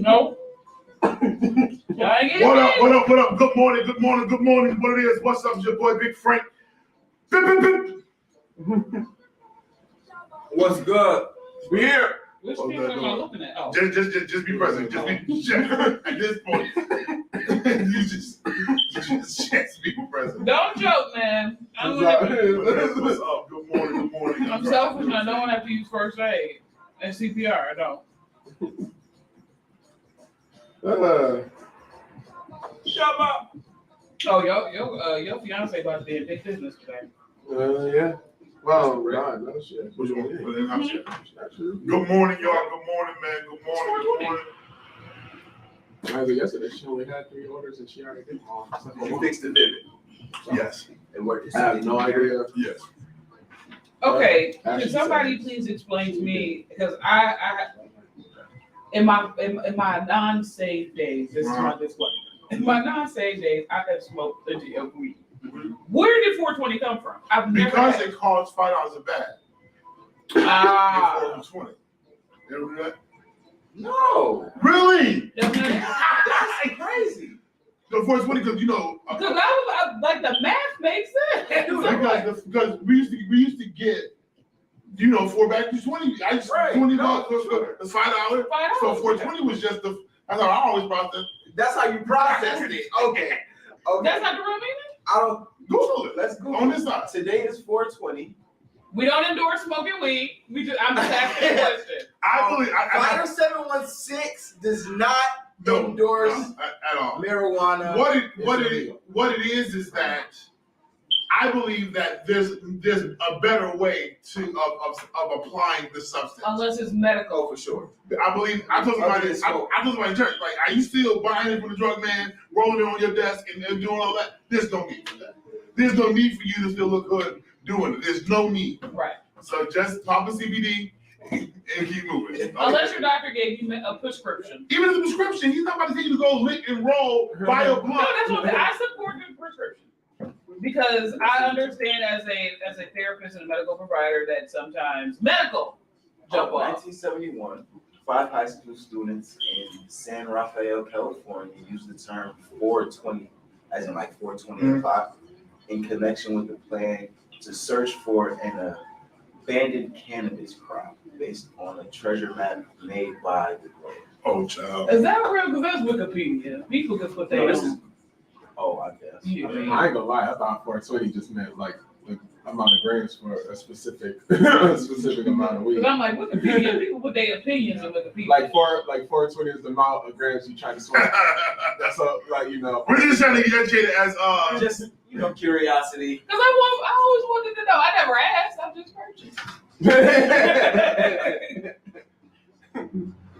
Nope. What up? What up? What up? Good morning. Good morning. Good morning. What it is? What's up? It's your boy Big Frank. What's good? We here. Which people am I looking at? Oh. Just be present. Just be at this point. you just be present. Don't joke, man. What's up? Good morning. Good morning. I'm selfish and I don't have to use first aid and CPR. I don't. Shut up. Oh, your fiance about to be in big business today. Yeah. Well, no shit. What you want? Good morning, y'all. Good morning, man. Good morning. Good morning. As of yesterday, she only had 3 orders and she already did them all. You fixed the vivid. Yes. It worked. I have no idea. Yes. Okay, can somebody please explain to me, because I in my non-save days, this is my disclaimer. In my non-save days, I have smoked plenty of weed. Where did 420 come from? I've never Because had. it costs $5 a bag. Ah. 420. You ever do that? No. Really? That's Crazy. The 420, because Because I was like, the math makes sense. because we used to get 4 bags of 20. I used to Right. $20 No, for sure. $5. So 420 was just that's how I always processed. That's how you processed it. Okay. That's not the real meaning? I don't. Google it. Let's Google On this side. Today is 420. We don't endorse smoking weed. I'm just asking a question. I believe. I 5716 does not endorse at all. marijuana. What it is that I believe that there's a better way of applying the substance. Unless it's medical. For sure. I believe I told somebody in church, like, are you still buying it from the drug man, rolling it on your desk and doing all that? There's no need for that. There's no need for you to still look good doing it. There's no need. Right. So just pop a CBD and keep moving. Okay? Unless your doctor gave you a prescription. Even a prescription, he's not about to tell you to go lick and roll, buy a blunt. No, that's what I support the prescription. Because I understand as a therapist and a medical provider that sometimes medical jump off. 1971, 5 high school students in San Rafael, California, used the term 420, as in like 420 o'clock, in connection with the plan to search for an abandoned cannabis crop based on a treasure map made by the globe. Oh, child. Is that real? Because that's Wikipedia. People can put that on. I guess. Yeah. I ain't gonna lie, I thought 420 just meant like the amount of grams for a specific amount of weed. Because I'm like, Wikipedia, people put their opinions on Wikipedia. Like 420 is the amount of grams you try to smoke. That's all, We're just trying to get educated as just curiosity. Because I always wanted to know. I never asked. I just purchased.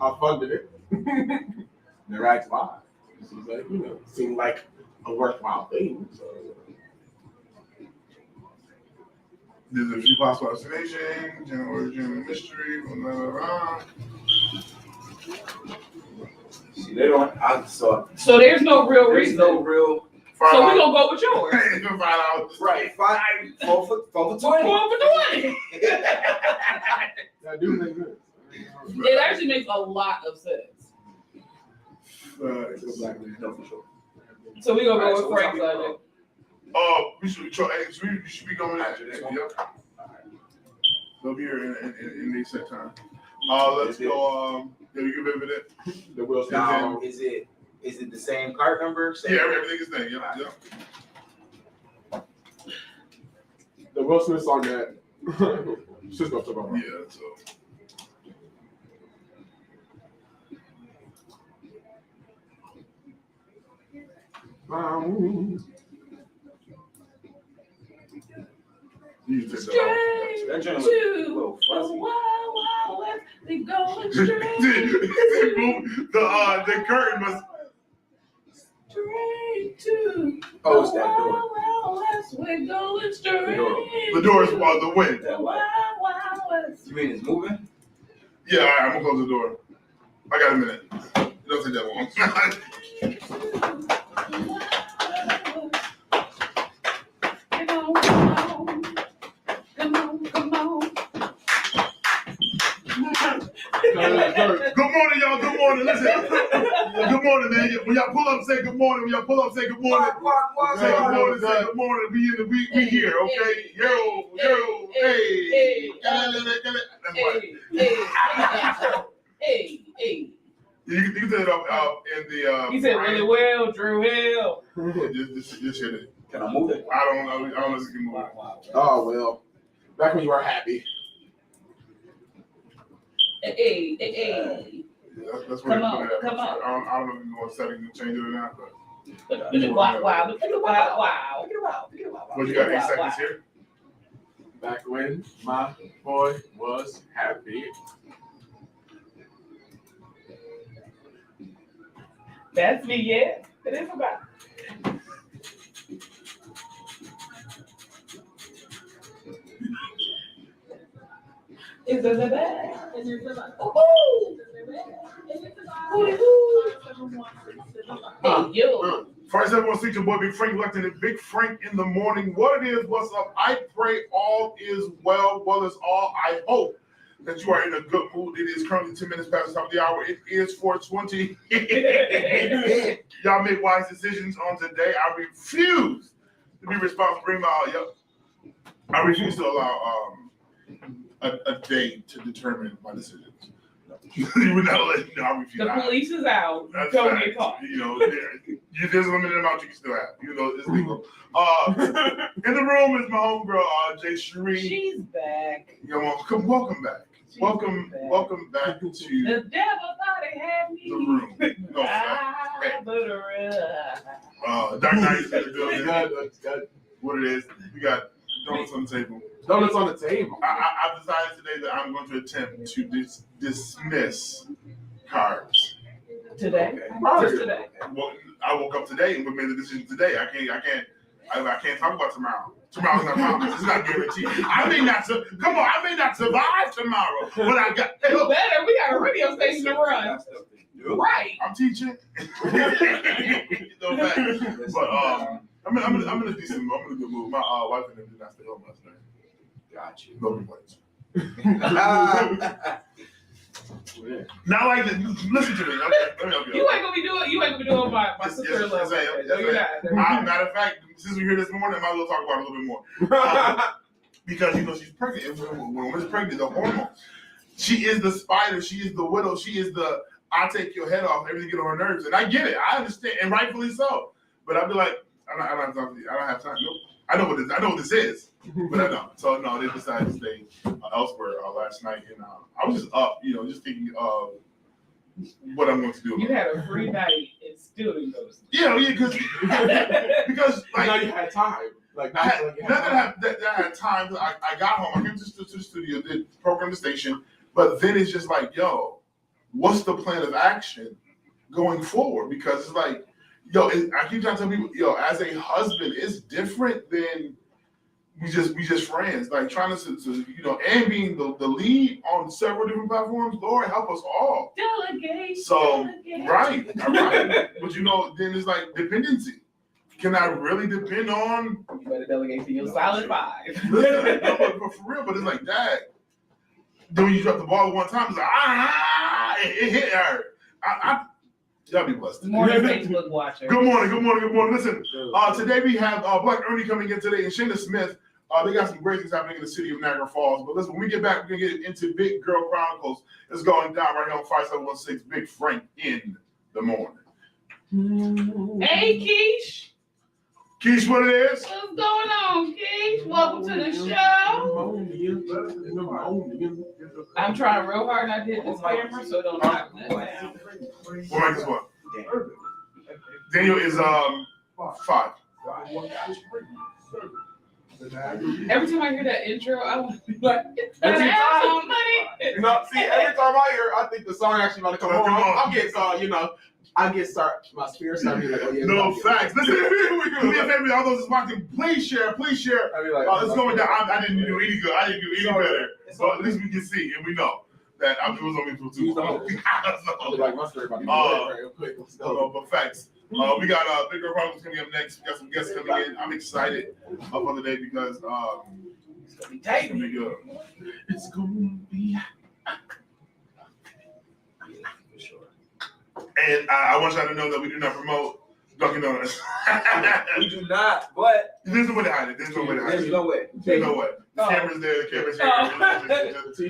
I funded it. Never asked why. Seemed like a worthwhile thing. So. There's a few possible explanations, general origin, mystery, blah, blah, blah. See, they don't. So there's no real reason. No real. So we're gonna go with yours. $5. Right, 4 for 20. 4 for 20. That do make sense. It actually makes a lot of sense. No, for sure. So we're gonna Alright, go so with Frank's logic. We should be going after that. Yep. They'll be here in the set time. Let's go. Yeah, we can visit it. The Will Smith. Now, is it the same card number? Yeah, everything is there. Yeah. The Will Smith song that Cisco took over. Yeah, so. You take that Straight That to joint the look a little fuzzy. Wild Wild West. We going straight. The curtain must. Straight to Oh, it's that door. Wild Wild West. We're going straight. The door is while the wind. That Wild light. Wild West. You mean it's moving? Yeah, all right, I'm gonna close the door. I got a minute. It doesn't take that long. Come on. Good morning, y'all. Good morning. morning. Listen. Good morning, man. When y'all pull up, say good morning. When y'all pull up, say good morning. Say good morning. Say good morning. We here, okay? Yo, hey. Hey. You can say it up in the. He said really well, Drew Hill. Just hit it. Can I move it? I don't know if you can move it. Oh well. Back when you were happy. Hey. That's where Come they put it at. on. I don't know if you know what setting to change it or not, but. Wow. Well, you got 8 seconds here. Back when my boy was happy. That's me, yeah. It is about. Is it the bad? Hey, yo. First, everyone see your boy Big Frank elected it. Big Frank in the morning. What it is, what's up? I pray all is well. Well is all. I hope that you are in a good mood. It is currently 10 minutes past the top of the hour. It is 4:20. Y'all make wise decisions on today. I refuse to be responsible. Bring my I refuse to allow a day to determine my decisions. You would not let you know. I refuse. The police is out. That's Don't right. get caught. You know, there's a limited amount you can still have. You know, it's legal. In the room is my homegirl, Jay Cherie. She's back. Welcome back. Welcome back to The devil thought he had me. the room. No, Dark Knight is in the building. Good. What it is, we got donuts on the table. Donuts on the table. I've decided today that I'm going to attempt to dismiss carbs. Today? Just today. Well, I woke up today and we made the decision today. I can't talk about tomorrow. Tomorrow's not promised. It's not guaranteed. I may not survive tomorrow, but I got. Hey, look, Better. We got a radio station to run. Right. I'm teaching. No fact. But I'm in a decent mood. I'm in a good mood. My wife and them did not stay home last night. Got you. No complaints. Not like that. Listen to me. Okay, let me help you. You ain't gonna be doing my sister love. No, you're not. Matter of fact, since we're here this morning, I might as well talk about it a little bit more. Because she's pregnant. And when a woman's pregnant, the hormones. She is the spider. She is the widow. She is the I take your head off. Everything get on her nerves, and I get it. I understand, and rightfully so. But I'd be like, I don't have time. Nope. I know what this is, but I don't. So no, they decided to stay elsewhere last night, and I was just up, just thinking of what I'm going to do. You had a free night and still didn't go to sleep. Yeah, because like now you had time. Like I had time. I got home. I came to the studio, did program the station, but then it's just like, what's the plan of action going forward? Because it's like, I keep trying to tell people, as a husband, it's different than we just friends. Like trying to and being the lead on several different platforms. Lord help us all. Delegate. So right. But then it's like dependency. Can I really depend on? You better delegate to your solid 5. Listen, but for real. But it's like that. Then when you drop the ball one time, it's like it hit her. Y'all be blessed. Morning Facebook watcher. Good morning. Listen, today we have Black Ernie coming in today and Shayna Smith. They got some great things happening in the city of Niagara Falls. But listen, when we get back, we're going to get into Big Girl Chronicles. It's going down right here on 5716 Big Frank in the morning. Hey, Keish. Keish, what it is? What's going on, Keish? Welcome to the show. I'm trying real hard not to hit this camera, so don't knock that down. What mic is what? Daniel is 5. Every time I hear that intro, I want to be like, money. Every time I hear, I think the song actually about to come on. I'm getting my spirit started like, oh yeah. No facts. Listen, do me a favor, all those watching, please share. I'd be like, It's going down. I didn't do any good. I didn't do any better. But at least we can see and we know that it was only for 2 like my spirit about to be but facts. We got Big Girl Chronicles coming up next. We got some guests coming in. I'm excited for the day because it's gonna be tight. It's gonna be good. It's gonna be for sure. And I want y'all to know that we do not promote Dunkin' Donuts. We do not, but There's no way to hide it. There's no way to hide there's it. no way. There's no way. The camera's there. The camera's here.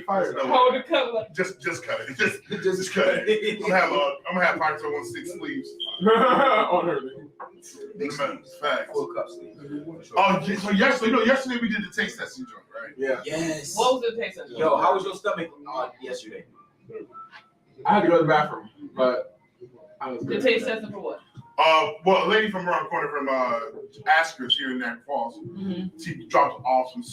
There's no way. Hold the cover. Just cut it. Just cut it. I'm gonna have Pocket 1-6 sleeves. On her. Big sleeves. Facts. Full cup sleeves. Oh, so yesterday we did the taste testing joint, right? Yeah. Yes. What was the taste of it? Yo, how was your stomach yesterday? I had to go to the bathroom, but I was The good. taste testing for what? Well, a lady from around the corner from Asker's here in Niagara Falls, she dropped off some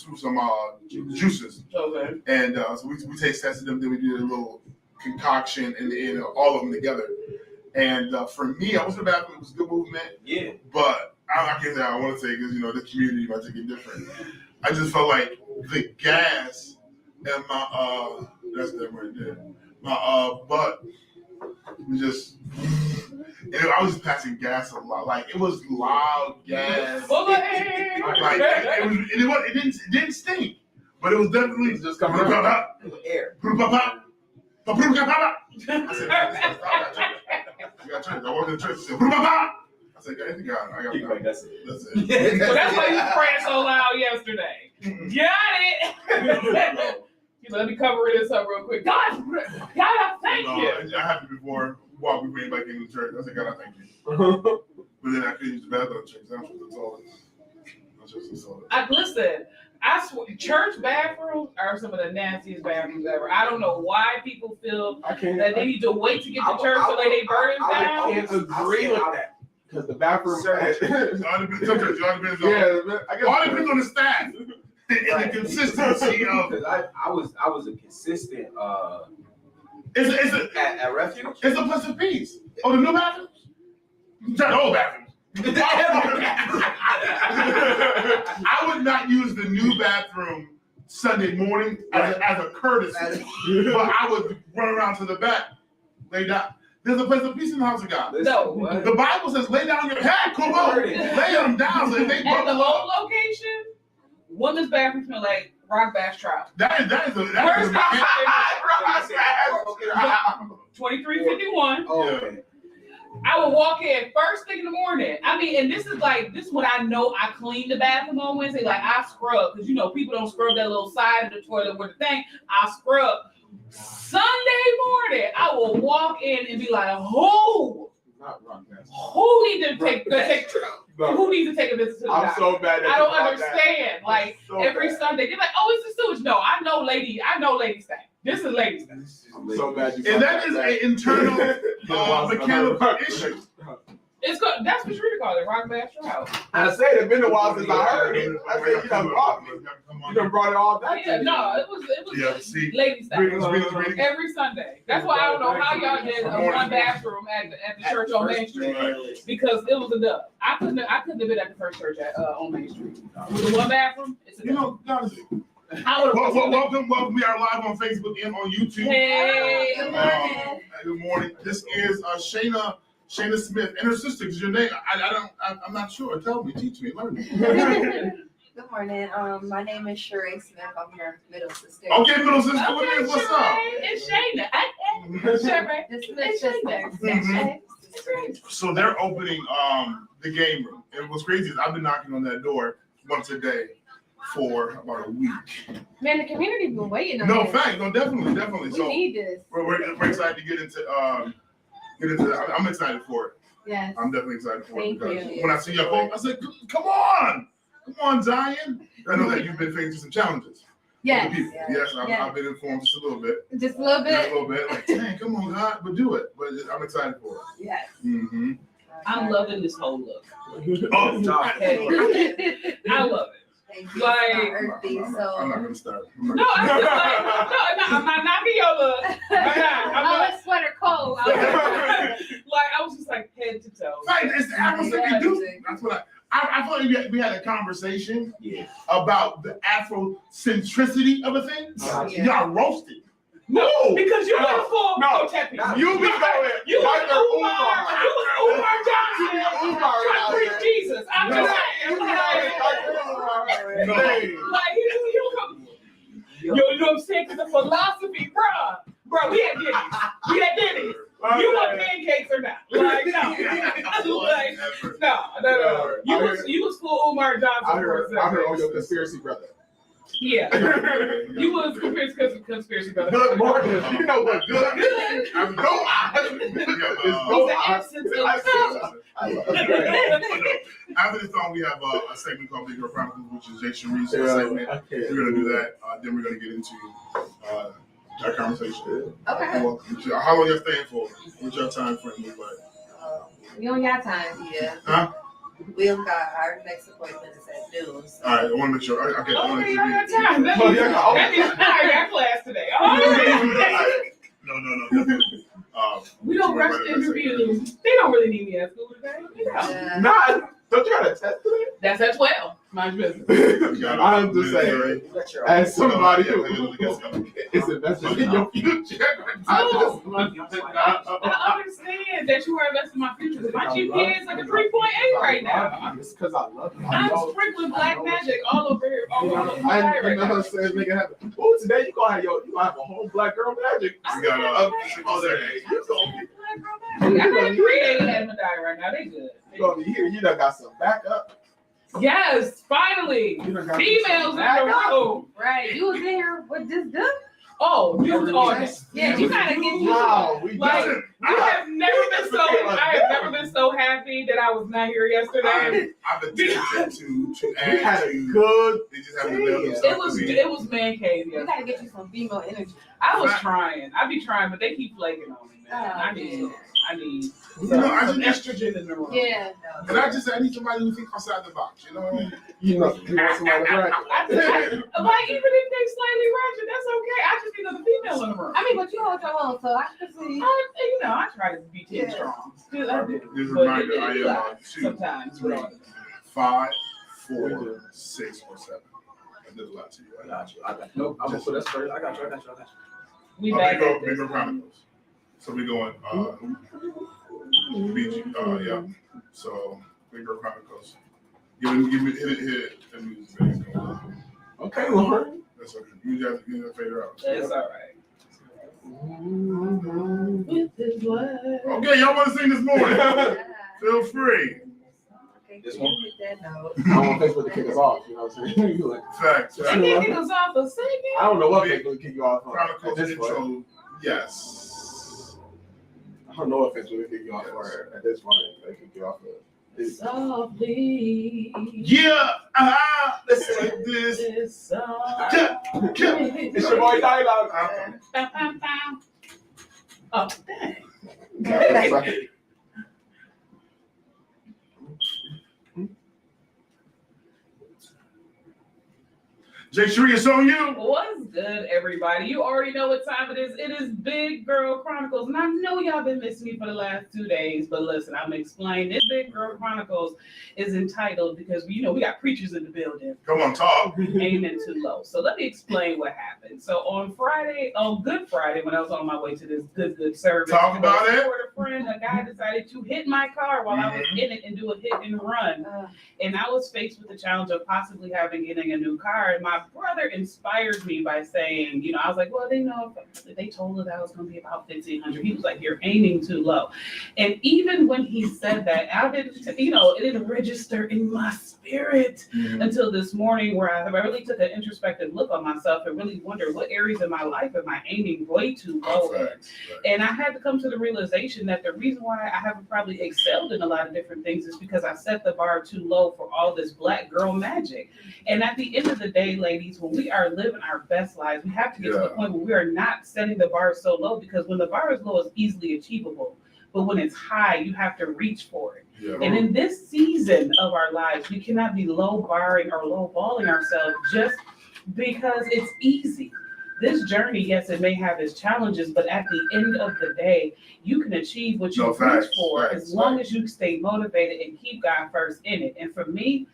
juices, Okay. and so we taste tested them. Then we did a little concoction and all of them together. And for me, I was in the bathroom. It was a good movement. Yeah. But I can't say I want to say because the community might take it different. I just felt like the gas and my that's that right there. My butt was just. I was just passing gas a lot. Like it was loud gas. Like it didn't stink, but it was definitely Just coming out. Air. I said, you got church. I walked in the church. I said, I said, God, I got it. That's it. That's it. So that's why you praying so loud yesterday. Got it. Let me cover this up real quick. God, I thank you. I had to before we went back into the church. I said, God, I thank you. But then I couldn't use the bathroom church. That's what it's all. Listen, I swear, church bathrooms are some of the nastiest bathrooms ever. I don't know why people feel I can't. that they need to wait to get to church to lay their burdens I down. can't agree with that because the bathroom. It all depends on the staff and the consistency of. Because I was a consistent It's at Refuge. a place of peace. Oh, the new bathrooms? The old bathrooms. I would not use the new bathroom Sunday morning as a courtesy, but I would run around to the back, lay down. There's a place of peace in the house of God. No. The Bible says, lay down your head, come on. Lay them down so if they At the buckle old up. location, women's bathroom smell like rock bass trout. That is First a 2351. Oh, okay. I would walk in first thing in the morning. I mean, and this is when I know I clean the bathroom on Wednesday. Like I scrub, because people don't scrub that little side of the toilet with the thing. I scrub. Sunday morning, I will walk in and be like, who needs to take who needs to take a visit to the I'm doctor? so bad. I don't understand. Like every Sunday, they're like, "Oh, it's the sewage." No, I know lady stay. This is lady stay. I'm so bad. And that is an internal mechanical issue. It's good. That's what you call it, rock bass trout. I say it's been a while since I heard it. I said you done brought it all back. Yeah, no, it was lady stay every Sunday. That's why I don't know how y'all did a one bathroom at the church on Main Street, because it was enough. I couldn't have been at the first church on Main Street with the one bathroom. It's enough. Welcome. We are live on Facebook and on YouTube. Hey, good morning. This is Shayna Smith and her sister. Is your name? I'm not sure. Tell me, teach me, learn me. Good morning. My name is Sheree Smith. I'm your middle sister. Okay, middle sister. Okay, What's up? It's Shayna. Sheree. This is my sister. So they're opening the game room. And what's crazy is I've been knocking on that door once a day for about a week. Man, the community's been waiting on No, this. fact. No, definitely. We So need this. we're excited to get into. I'm excited for it. Yes. I'm definitely excited for it Thank because you. when I see your post, I said, "Come on, Zion." I know that you've been facing some challenges. Yes. With the people. Yes, I've been informed just a little bit. Just a little Just a bit. little bit. Like, dang, come on, God, but do it. But I'm excited for it. Yes. Mm-hmm. I'm loving this whole look. Oh, I love it. Thank you. Like- It's not earthy, I'm so. not gonna start. No, I'm just like, I'm not knocking your look. I'm Oh, it's sweater cold. I was just like head to toe. Right, it's the Afrocentric dude. That's what I feel like we had a conversation about the Afrocentricity of a thing. Yeah. Y'all roasted. No, because you went full No. Kotepi. You be going. You was Dr. Umar Johnson. Umar Trying to out preach there. Jesus. I'm No. just saying. No. Like, you know what I'm saying? Because the philosophy, bro, we had Denny's. You want to pay pancakes or not. Like, no. Like, no. You was full Umar Johnson. I heard all your conspiracy brother. Yeah. You was conspiracy brother. Good morning. You know what? Good. I'm no After this song, we have a segment called Big Girl Chronicles, which is Jay Cherie's segment. We're gonna do that. Then we're gonna get into our conversation. Okay. How long y'all staying for? What's your time frame look like? We don't got time yet. Huh? We don't got our next appointment is at noon. So. All right, I want to make sure. Okay, I want Okay, to y'all make got time. That means I got class today. No. We don't rush interviews. They don't really need me at school today. Yeah. Nah, don't you got a test today? That's at 12. Mind your business. I'm just saying, as somebody who is invested in your future, I understand that you are investing in my future. My GPA is like a 3.8 right now. It's because I love you. I'm sprinkling black magic all over here. All over my I right know now. her says nigga have. Oh, today you gonna have a whole black girl magic. You got I got 3 had them die right now. They good. You gonna be here. You done got some backup. Yes, finally. You done got Females in the room. Right. You was in here with this dude? Oh, you Yeah, you gotta get you. Wow, we Like, done. I have never been so happy that I was not here yesterday. I've been tempted to We had add a to. good. They just haven't available It stuff was to me. it was man cave You yesterday. gotta get you some female energy. I was trying. I be trying, but they keep flaking on me, man. I need You know, I some just estrogen in the room. Yeah. and I need somebody who thinks outside the box. You know. You want somebody to bracket. Like, even if they slightly ratchet, that's okay. I just need another female in the room. I mean, but you hold your own, so I can see. I try to be team strong. Still, I do. Just a But reminder, it I is am hard 2, sometimes. 3, 5, 4, 6, or 7. I did a lot to you. I got you. Nope, I'm gonna put us first. I got you. We back at Big this. Girl Chronicles. So we going BG. Yeah. So Big Girl Chronicles. Give me hit it. That music is going. Okay, Lauren. That's okay. You have to fade her out. That's all right. With his word. Okay, y'all want to sing this morning? Feel free. Okay, This you one? hit that note. I don't want Facebook to kick us off. You know what I'm saying? Like, Facts. You can't get us off of singing. I don't know what Facebook will kick you off on. Chronicles At this point. intro. Yes. I don't know what Facebook will kick you off for at this point. They kick you off of. Softly. Yeah. Let's say this. This song. It's your boy Dialogue. Bow, bow, bow. Oh, dang. That's right. Jay Shree, it's on you. What's good, everybody? You already know what time it is. It is Big Girl Chronicles. And I know y'all been missing me for the last 2 days, but listen, I'm going to explain. This Big Girl Chronicles is entitled because, we got preachers in the building. Come on, talk. Aiming too low. So let me explain what happened. So on Good Friday, when I was on my way to this good service, Talk about it. with a friend, a guy decided to hit my car while I was in it and do a hit and run. And I was faced with the challenge of possibly getting a new car. And my brother inspired me by saying, I was like, well, they know if they told her that was going to be about 1,500. He was like, you're aiming too low. And even when he said that, I didn't, it didn't register in my spirit until this morning, where I really took an introspective look on myself and really wondered what areas in my life am I aiming way too low in. And I had to come to the realization that the reason why I haven't probably excelled in a lot of different things is because I set the bar too low for all this black girl magic. And at the end of the day, ladies, when we are living our best lives, we have to get to the point where we are not setting the bar so low, because when the bar is low, it's easily achievable. But when it's high, you have to reach for it. Yeah. And in this season of our lives, we cannot be low barring or low balling ourselves just because it's easy. This journey, yes, it may have its challenges, but at the end of the day, you can achieve what you reach for as long as you stay motivated and keep God first in it. And for me,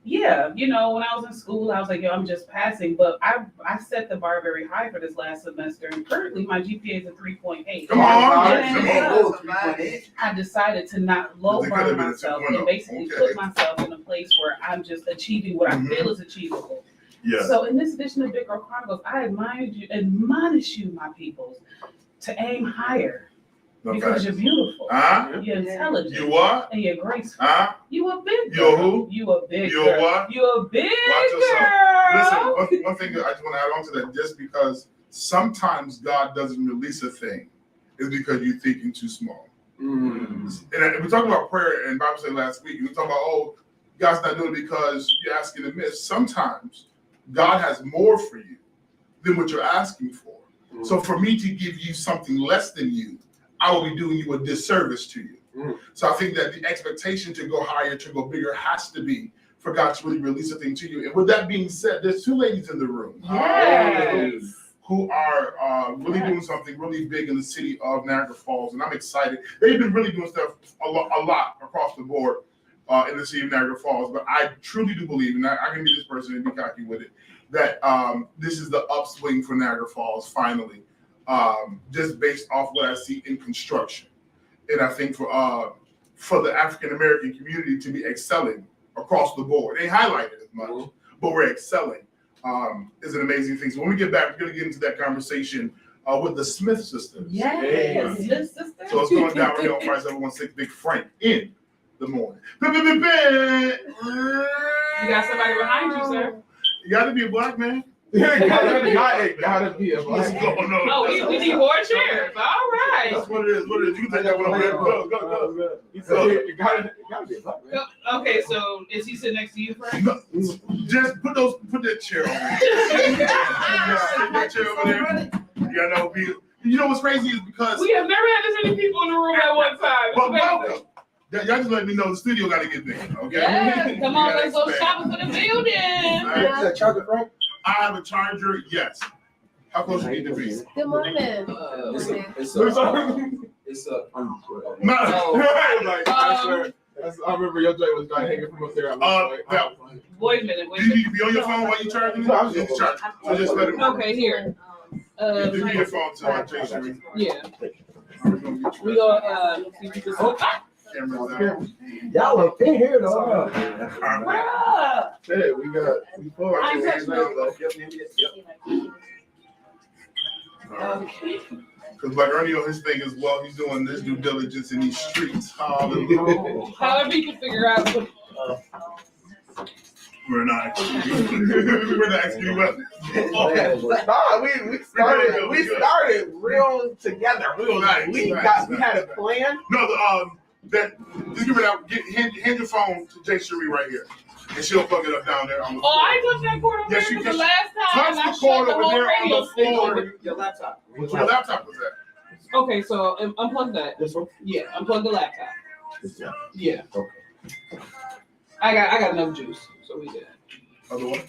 when I was in school, I was like, I'm just passing. But I set the bar very high for this last semester. And currently, my GPA is a 3.8. Come on. I decided to not low bar myself and basically put myself in a place where I'm just achieving what I feel is achievable. Yes. So in this edition of Big Girl Chronicles, I admonish you, my peoples, to aim higher. Because you're beautiful. You're intelligent. You what? And you're graceful. You a big You a girl. who? You a big You girl. a what? You a big Watch yourself. girl. Listen, one thing that I just want to add on to that, just because sometimes God doesn't release a thing is because you're thinking too small. And we talked about prayer and Bible study last week, and we talked about, oh, God's not doing it because you're asking amiss. Sometimes God has more for you than what you're asking for. So for me to give you something less than you, I will be doing you a disservice to you. So I think that the expectation to go higher, to go bigger, has to be for God to really release a thing to you. And with that being said, there's two ladies in the room who are really doing something really big in the city of Niagara Falls, and I'm excited. They've been really doing stuff a lot across the board in the city of Niagara Falls, but I truly do believe, and I can be this person and be cocky with it, that this is the upswing for Niagara Falls finally, just based off what I see in construction. And I think for the African American community to be excelling across the board, they highlight it as much, but we're excelling is an amazing thing. So when we get back, we're going to get into that conversation with the Smith sisters. Yes, Smith sisters. So it's going down right here on Friday 716 Big Frank in the morning. You got somebody behind you, sir. You got to be a black man. Gotta be a black man. Oh, we need more chairs. All right. That's what it is. What it is. You can take that one over there. Go. He said it gotta be a black man. Okay, so is he sitting next to you, Frank? No, just put that chair over there. Put that chair over there. You know what's crazy is because we have never had this many people in the room at one time. But welcome. Y'all just let me know the studio got to get bigger, okay? Yeah, come on, let's go shopping for the building. Right. Charger, Frank? I have a charger, yes. How close you need to be? Good morning. It's a I remember your joint was like hanging from up there. Wait a minute. Do you need to be on your phone while you charging? So just let it know. Okay, here. Give me your phone to our Jason. Yeah. We gonna keep this open. Cameras down. Y'all up in here though. Hey, we got. Because like Ernie on his thing as well, he's doing this due diligence in these streets. Hallelujah. However you can figure out. We're not actually well. Nah, we started real together. We had a plan. No, just give it out. Hand your phone to Jay Cherie right here, and she'll plug it up down there on the floor. Oh, I touched that cord over Yes, there you the can. last time. Touch the cord over there on the floor. your laptop. Where your laptop was at? Okay, so unplug that. This one? Yeah, unplug the laptop. Yeah. Okay. I got enough juice, so we good. Other one.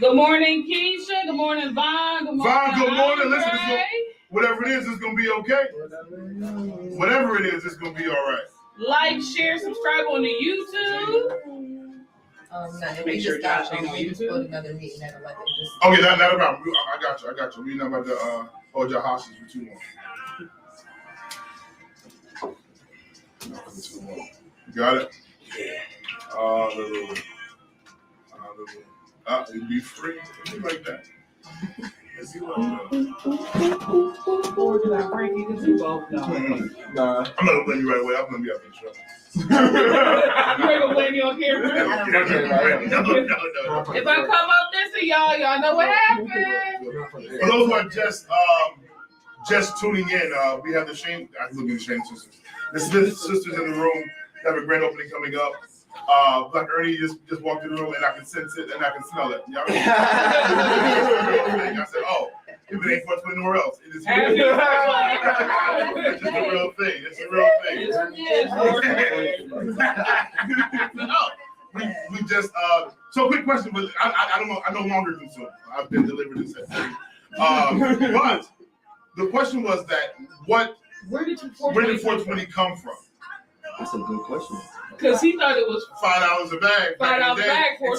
Good morning, Keisha. Good morning, Vaughn. Good morning, Vaughn, good morning. Listen, Andre. Whatever it is, it's gonna be okay. Whatever it is, it's gonna be all right. Like, share, subscribe on the YouTube. No, Make sure Josh ain't on YouTube. Go to another meeting at 11. Okay, not a problem. I got you. We're not about to hold your hostage for too long. You got it? Yeah. It'd be free. It'd be like that. Let's see what Or did I break you? Because you both know. Nah. I'm not gonna blame you right away. I'm gonna be up in the show. You ain't gonna blame me on camera? No. If I come up missing, y'all know what happened. For those who are just tuning in, we have the Shane. I can look at the Shane sisters. The Smith sisters in the room. They have a grand opening coming up. Black Ernie just walked in the room and I can sense it and I can smell it. You know what I mean? I said, oh, if it ain't what's anywhere else, it is here. It's just a real thing. It's a real thing. No, we just so quick question, but I don't know. I no longer consume. I've been delivered and set free. But the question was that where did 420 come from? That's a good question. Because he thought it was $5 a bag. $5 a bag for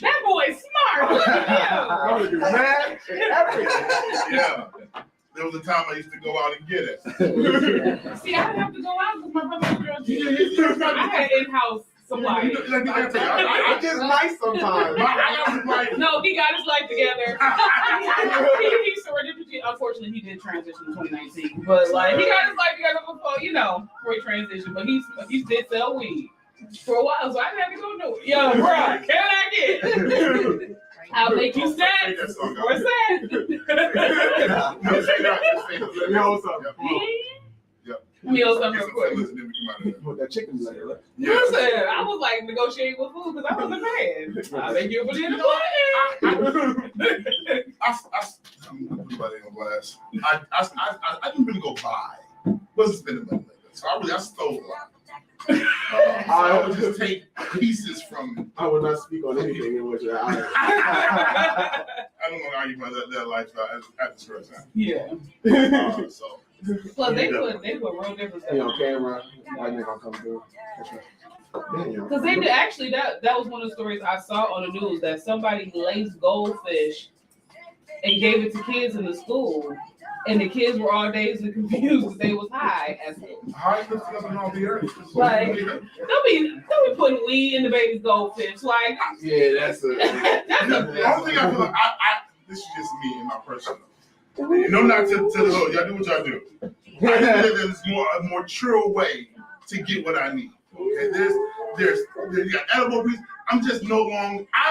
that boy's smart. Look at him. Yeah. There was a time I used to go out and get it. See, I didn't have to go out because my brother was girl. I had in-house some light. I'm just nice sometimes. No, he got his life together. he sort of, unfortunately, he did transition in 2019, but like he got his life together before, before he transitioned. But he did sell weed for a while, so I had to go do it. Yo, bro, can I get? I'll make you sad or sad. Yo, what's up? Let me know something real quick. With that chicken leg, right? Listen, I was like negotiating with food because I wasn't paying. I think you put it in the I didn't really go buy. Wasn't spending money like that. So I stole a lot. I would just take pieces from it. I will not speak on anything in which I don't want to argue about that lifestyle at this first time. Yeah. So. Plus, they put real different stuff. on camera. White man gonna come through. Because they did actually that was one of the stories I saw on the news that somebody laced goldfish and gave it to kids in the school, and the kids were all dazed and confused because they was high at school. How you discussing all the earth? Like, don't be putting weed in the baby's goldfish. Like, Yeah, that's a. that's The a only thing I feel like this is just me and my personal. No, not to the hood. Y'all do what y'all do. I feel like there's a more true way to get what I need. Okay, there's you got edible pieces. I'm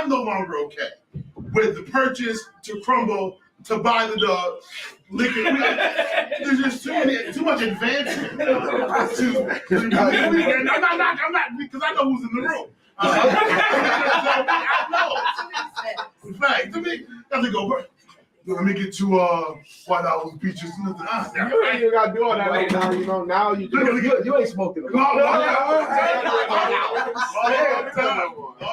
no longer okay with the purchase to crumble to buy the liquor. There's just too much advancement. I'm not because I know who's in the room. I know. In fact, to me, that's a go. Let me get to White House peaches. You ain't even gotta do all that right now. Now you ain't smoked it. Long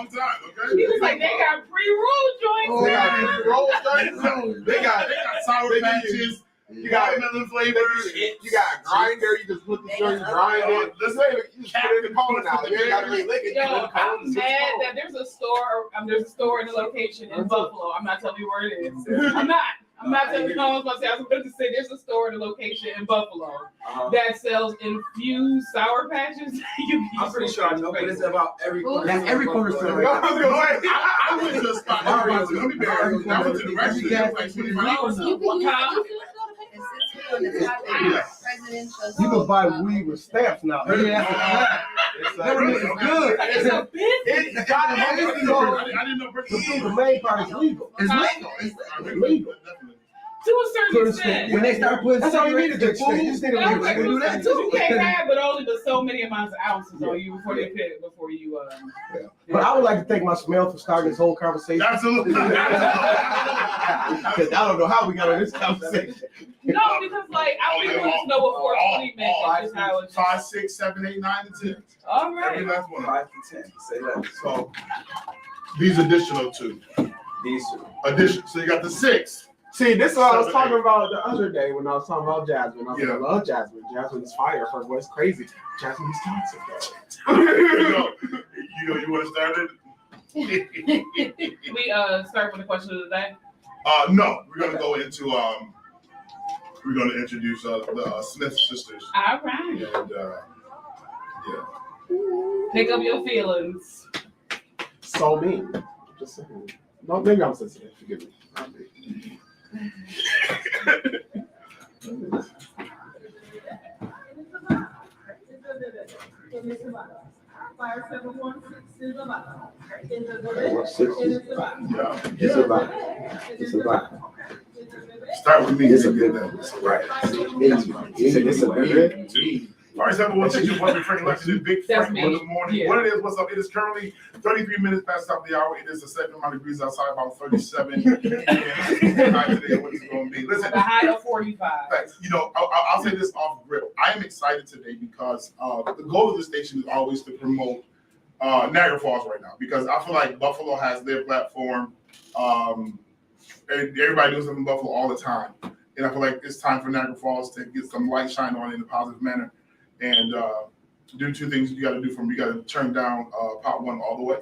time, okay? He was like, they got pre-roll joints. They got sour patches. You got melon flavors. You got grinder. You just put the joint, grind it. You just put it in the cone now. You ain't gotta really lick it. Yo, I'm mad that there's a store in a location in Buffalo. I'm not telling you where it is. I'm not telling you. No, I was about to say there's a store in a location in Buffalo that sells infused sour patches. I'm pretty sure I know, but it's about every corner. That's every corner store. I went to a spot. I went to the restaurant. It was like $25. You can buy weed with stamps now. It's good. It's a business. I didn't know. The main part is legal. It's legal. To a certain extent. When they start putting that's all you cigarettes need in is the food. you just need to do that. You can't have, but only but so many amounts of ounces on you before you. But I would like to thank my smell for starting this whole conversation. Absolutely. Because I don't know how we got on this conversation. No, because like I really want to know what 420 meant. Just how it's 5, 6, 7, 8, 9, and 10. all right. Every last one. 5 to 10. Say that. So these additional two. These two. So you got the 6. See, this is what I was talking about the other day when I was talking about Jasmine. I love Jasmine. Jasmine's fire. Her voice crazy. Jasmine is toxic. You want to start it? We start with the question of the day. No, we're gonna go into we're gonna introduce the Smith sisters. All right. And yeah. Pick up your feelings. So mean. Just saying. No, maybe I'm sensitive. Forgive me. I'm big. Start with me. It's a good good one. Right. It's a good. Alright, 716 Frank Lexington, Big Frank in the morning. Yeah. What it is, what's up? It is currently 33 minutes past the top of the hour. It is a 7 amount of degrees outside, about 37. Today, what it's going to be. Listen, The high of 45. thanks. I'll say this off rip. I am excited today because the goal of the station is always to promote Niagara Falls right now because I feel like Buffalo has their platform. And everybody doing something in Buffalo all the time. And I feel like it's time for Niagara Falls to get some light shine on in a positive manner. And do 2 things you got to do you got to turn down pot 1 all the way.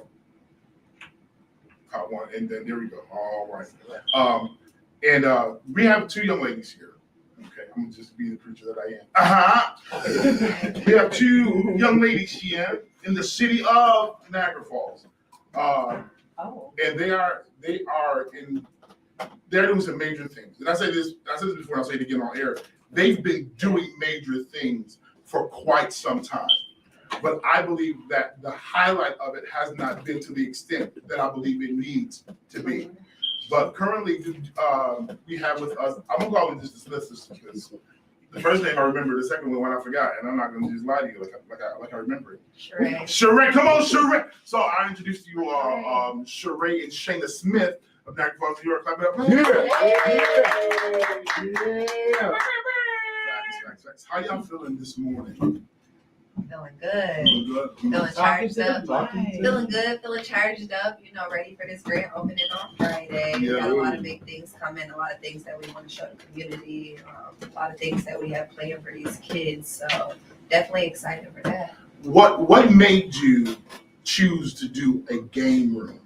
Pot 1, and then there we go. All right. And we have 2 young ladies here. Okay, I'm gonna just be the preacher that I am. We have 2 young ladies here in the city of Niagara Falls. Oh. And they're doing some major things. And I said this before, and I'll say it again on air. They've been doing major things for quite some time. But I believe that the highlight of it has not been to the extent that I believe it needs to be. But currently, we have with us, I'm gonna call it just the Smiths, because the first name I remember, the second one I forgot, and I'm not gonna just lie to you like I remember it. Sheree. Sheree, come on, Sheree. So I introduced to you Sheree and Shayna Smith of Niagara Falls, New York. Clap it up. Yeah. Facts. How y'all feeling this morning? Feeling good. Good. Feeling charged up. Right. Feeling good, feeling charged up, ready for this grand opening on Friday. We got a lot of big things coming, a lot of things that we want to show the community, a lot of things that we have planned for these kids. So definitely excited for that. What made you choose to do a game room?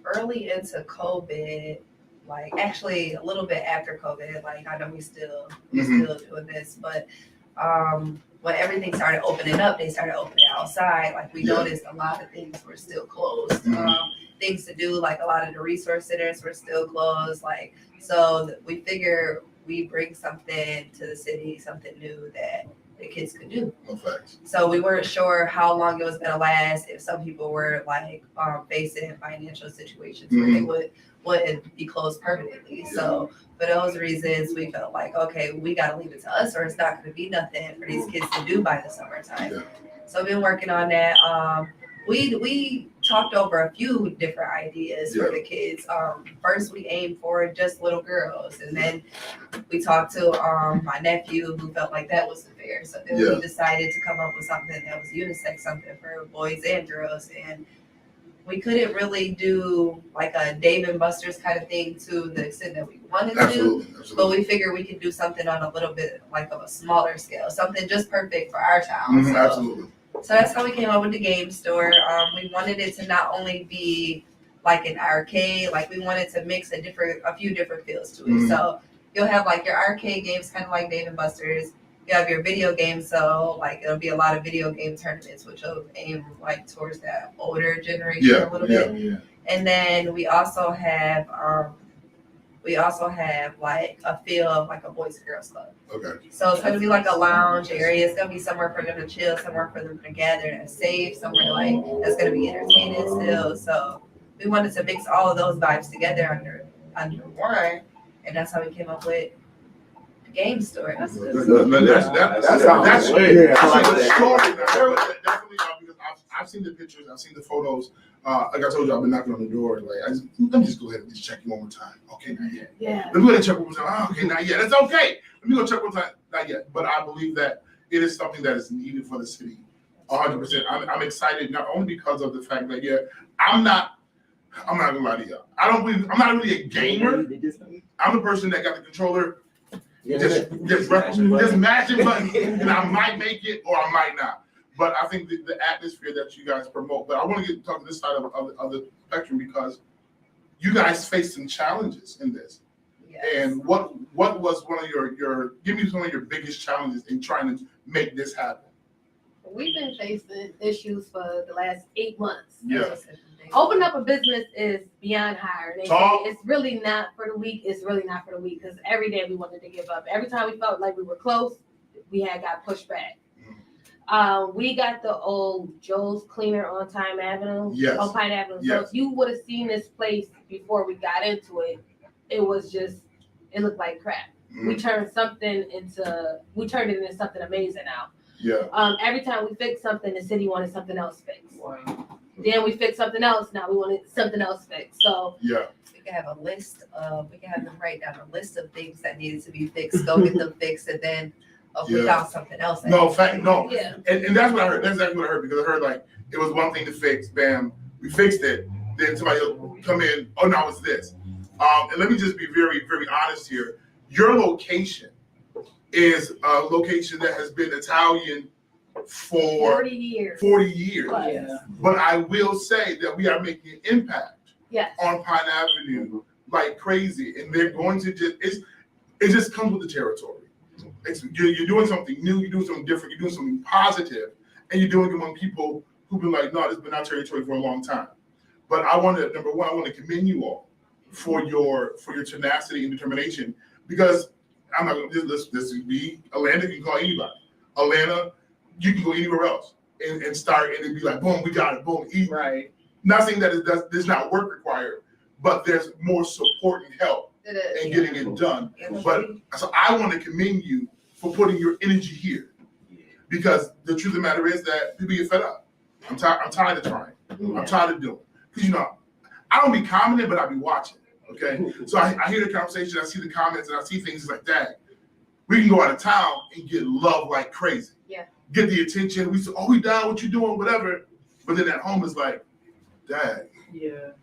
Early into COVID, like actually a little bit after COVID, like I know we still doing this, but when everything started opening up, they started opening outside. Like we noticed a lot of things were still closed. Things to do, like a lot of the resource centers were still closed. Like, so we figure we bring something to the city, something new that the kids could do. No facts. So we weren't sure how long it was gonna last, if some people were like facing financial situations where they wouldn't be closed permanently. So for those reasons, we felt like, okay, we gotta leave it to us, or it's not gonna be nothing for these kids to do by the summertime. Yeah. So I've been working on that. We talked over a few different ideas for the kids. First, we aimed for just little girls, and then we talked to my nephew, who felt like that wasn't fair. So then we decided to come up with something that was unisex, something for boys and girls. And we couldn't really do like a Dave and Buster's kind of thing to the extent that we wanted to do, but we figured we could do something on a little bit like of a smaller scale, something just perfect for our town. So that's how we came up with the game store. We wanted it to not only be like an arcade, like we wanted to mix a few different feels to it. So you'll have like your arcade games, kind of like Dave and Buster's. You have your video games, so like it'll be a lot of video game tournaments, which will aim like towards that older generation a little bit. And then we also have like a feel of like a Boys and Girls Club. Okay. So it's gonna be like a lounge area. It's gonna be somewhere for them to chill, somewhere for them to gather and safe, somewhere like that's gonna be entertaining still. So we wanted to mix all of those vibes together under one, and that's how we came up with the game store. That's That's a good story. Definitely, because I've seen the pictures, I've seen the photos. Like I told you, I've been knocking on the door. Like, let me just go ahead and just check you one more time. Okay, not yet. Yeah. Let me go ahead and check one more time. Okay, not yet. It's okay. Let me go check one time. Not yet. But I believe that it is something that is needed for the city. 100%. I'm excited not only because of the fact that I'm not gonna lie to you. I'm not really a gamer. I'm the person that got the controller. Just matching buttons, and I might make it or I might not. But I think the atmosphere that you guys promote. But I want to talk to this side of the spectrum, because you guys faced some challenges in this. Yes. And what was one of your give me some of your biggest challenges in trying to make this happen? We've been facing issues for the last 8 months. Yeah. Open up a business is beyond hard. They say it's really not for the weak. It's really not for the weak, because every day we wanted to give up. Every time we felt like we were close, we got pushed back. We got the old Joe's Cleaner on Pine Avenue. Yes. On Pine Avenue. Yes. So if you would have seen this place before we got into it, it looked like crap. We turned it into something amazing now. Yeah. Every time we fixed something, the city wanted something else fixed. Wow. Then we fixed something else. Now we wanted something else fixed. So we can have we can have them write down a list of things that needed to be fixed. Go get them fixed, and then we found something else. No. Yeah. And that's what I heard. That's exactly what I heard, because I heard like it was one thing to fix. Bam, we fixed it. Then somebody will come in. Oh, no, it's this. And let me just be very, very honest here. Your location is a location that has been Italian for 40 years. Yeah. But I will say that we are making an impact on Pine Avenue like crazy, and they're going to it just comes with the territory. You're doing something new, you're doing something different, you're doing something positive, and you're doing it among people who've been like, no, this has been our territory for a long time. But I want to, number one, I want to commend you all for your tenacity and determination, because I'm not going to, this would be Atlanta, you can call anybody. Atlanta, you can go anywhere else and start, and it'd be like, boom, we got it, boom, eat. Right. Not saying that there's not work required, but there's more support and help in getting it done. But so I want to commend you for putting your energy here, because the truth of the matter is that people get fed up. I'm tired of trying. I'm tired of doing. Because, you know, I don't be commenting, but I be watching. Okay, so I hear the conversation, I see the comments, and I see things like that. We can go out of town and get love like crazy. Yeah. Get the attention. We say, "Oh, we down, what you doing, whatever." But then at home is like, "Dad,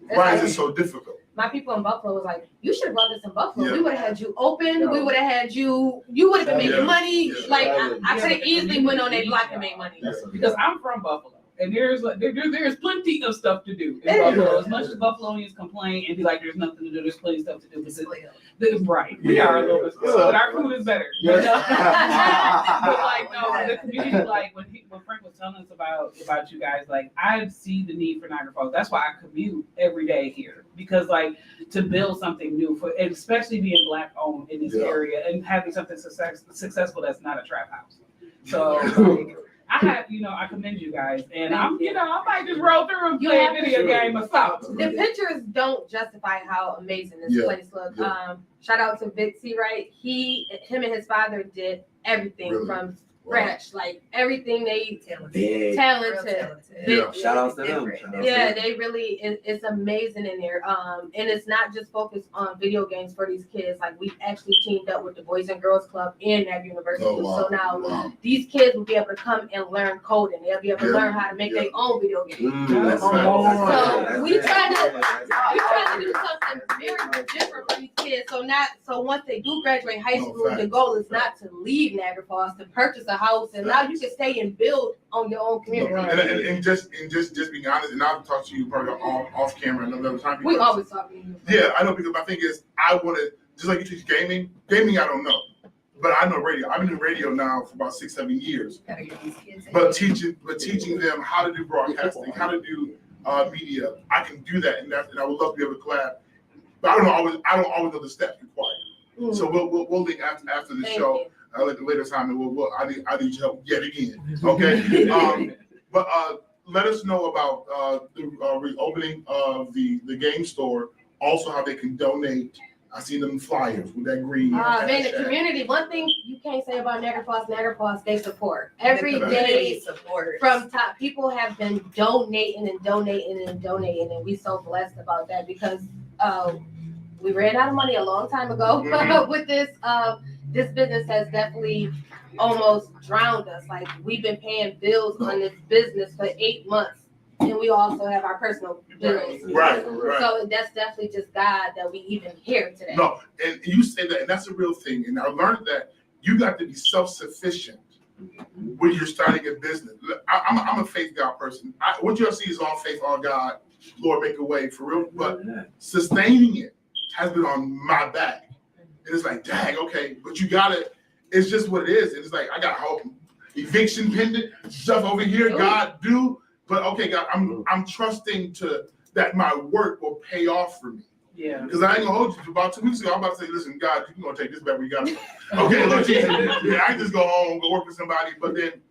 why is it so difficult?" My people in Buffalo was like, you should have brought this in Buffalo. Yeah. We would have had you open. We would have had you. You would have been making money. Yeah. Like I could have easily went on a block and made money. Because I'm from Buffalo, and there's plenty of stuff to do in Buffalo. As much as Buffalonians complain and be like, "There's nothing to do," there's plenty of stuff to do. Right, we are a little bit, but our food is better. But like, no, the community, like when Frank was telling us about you guys, like I see the need for Niagara Falls. That's why I commute every day here, because like to build something new for, and especially being Black owned in this area and having something successful that's not a trap house. So. Like, I commend you guys, and I might just roll through and play a video game or something. The pictures don't justify how amazing this place looks. Yeah. Shout out to Bitsy, right? Him and his father did everything from scratch, like everything they talented. Yeah. Shout out to them. Yeah, they really, it's amazing in there. And it's not just focused on video games for these kids. Like we actually teamed up with the Boys and Girls Club in that university. Oh, wow. So now these kids will be able to come and learn coding. They'll be able to learn how to make their own video games. So we try to do something very different for these kids. So once they do graduate high school, the goal is not to leave Niagara Falls, to purchase a house, and now you can stay and build on your own community. And just being honest, and I'll talk to you probably off camera another time. We always talk to you. Yeah, I know, because my thing is I want to, just like you teach gaming I don't know, but I know radio. I've been in radio now for about 6-7 years. But teaching them how to do broadcasting, how to do media, I can do that, and I would love to be able to collab. But I don't always know the steps required. So we'll link after the show. At a later time, and I need your help yet again. Okay, but let us know about the reopening of the game store. Also, how they can donate. I see them flyers with that green. Man, the community. One thing you can't say about Niagara Falls, they support every day. From top, people have been donating, and we so blessed about that, because we ran out of money a long time ago with this. This business has definitely almost drowned us. Like we've been paying bills on this business for 8 months, and we also have our personal bills. Right. So that's definitely just God that we even here today. No, and you say that, and that's a real thing. And I learned that you got to be self-sufficient when you're starting a business. I'm a faith God person. What you'll see is all faith, all God. Lord, make a way for real. But sustaining it has been on my back. And it's like, dang, okay, but you gotta, it's just what it is. And it's like, I got hope, eviction pending, stuff over here, God do. But okay, God, I'm trusting that my work will pay off for me. Yeah. Because I ain't gonna hold you. About 2 weeks ago, I'm about to say, listen, God, you're gonna take this back where you got it. Okay, Lord Jesus. Yeah, I can just go home, go work with somebody, but then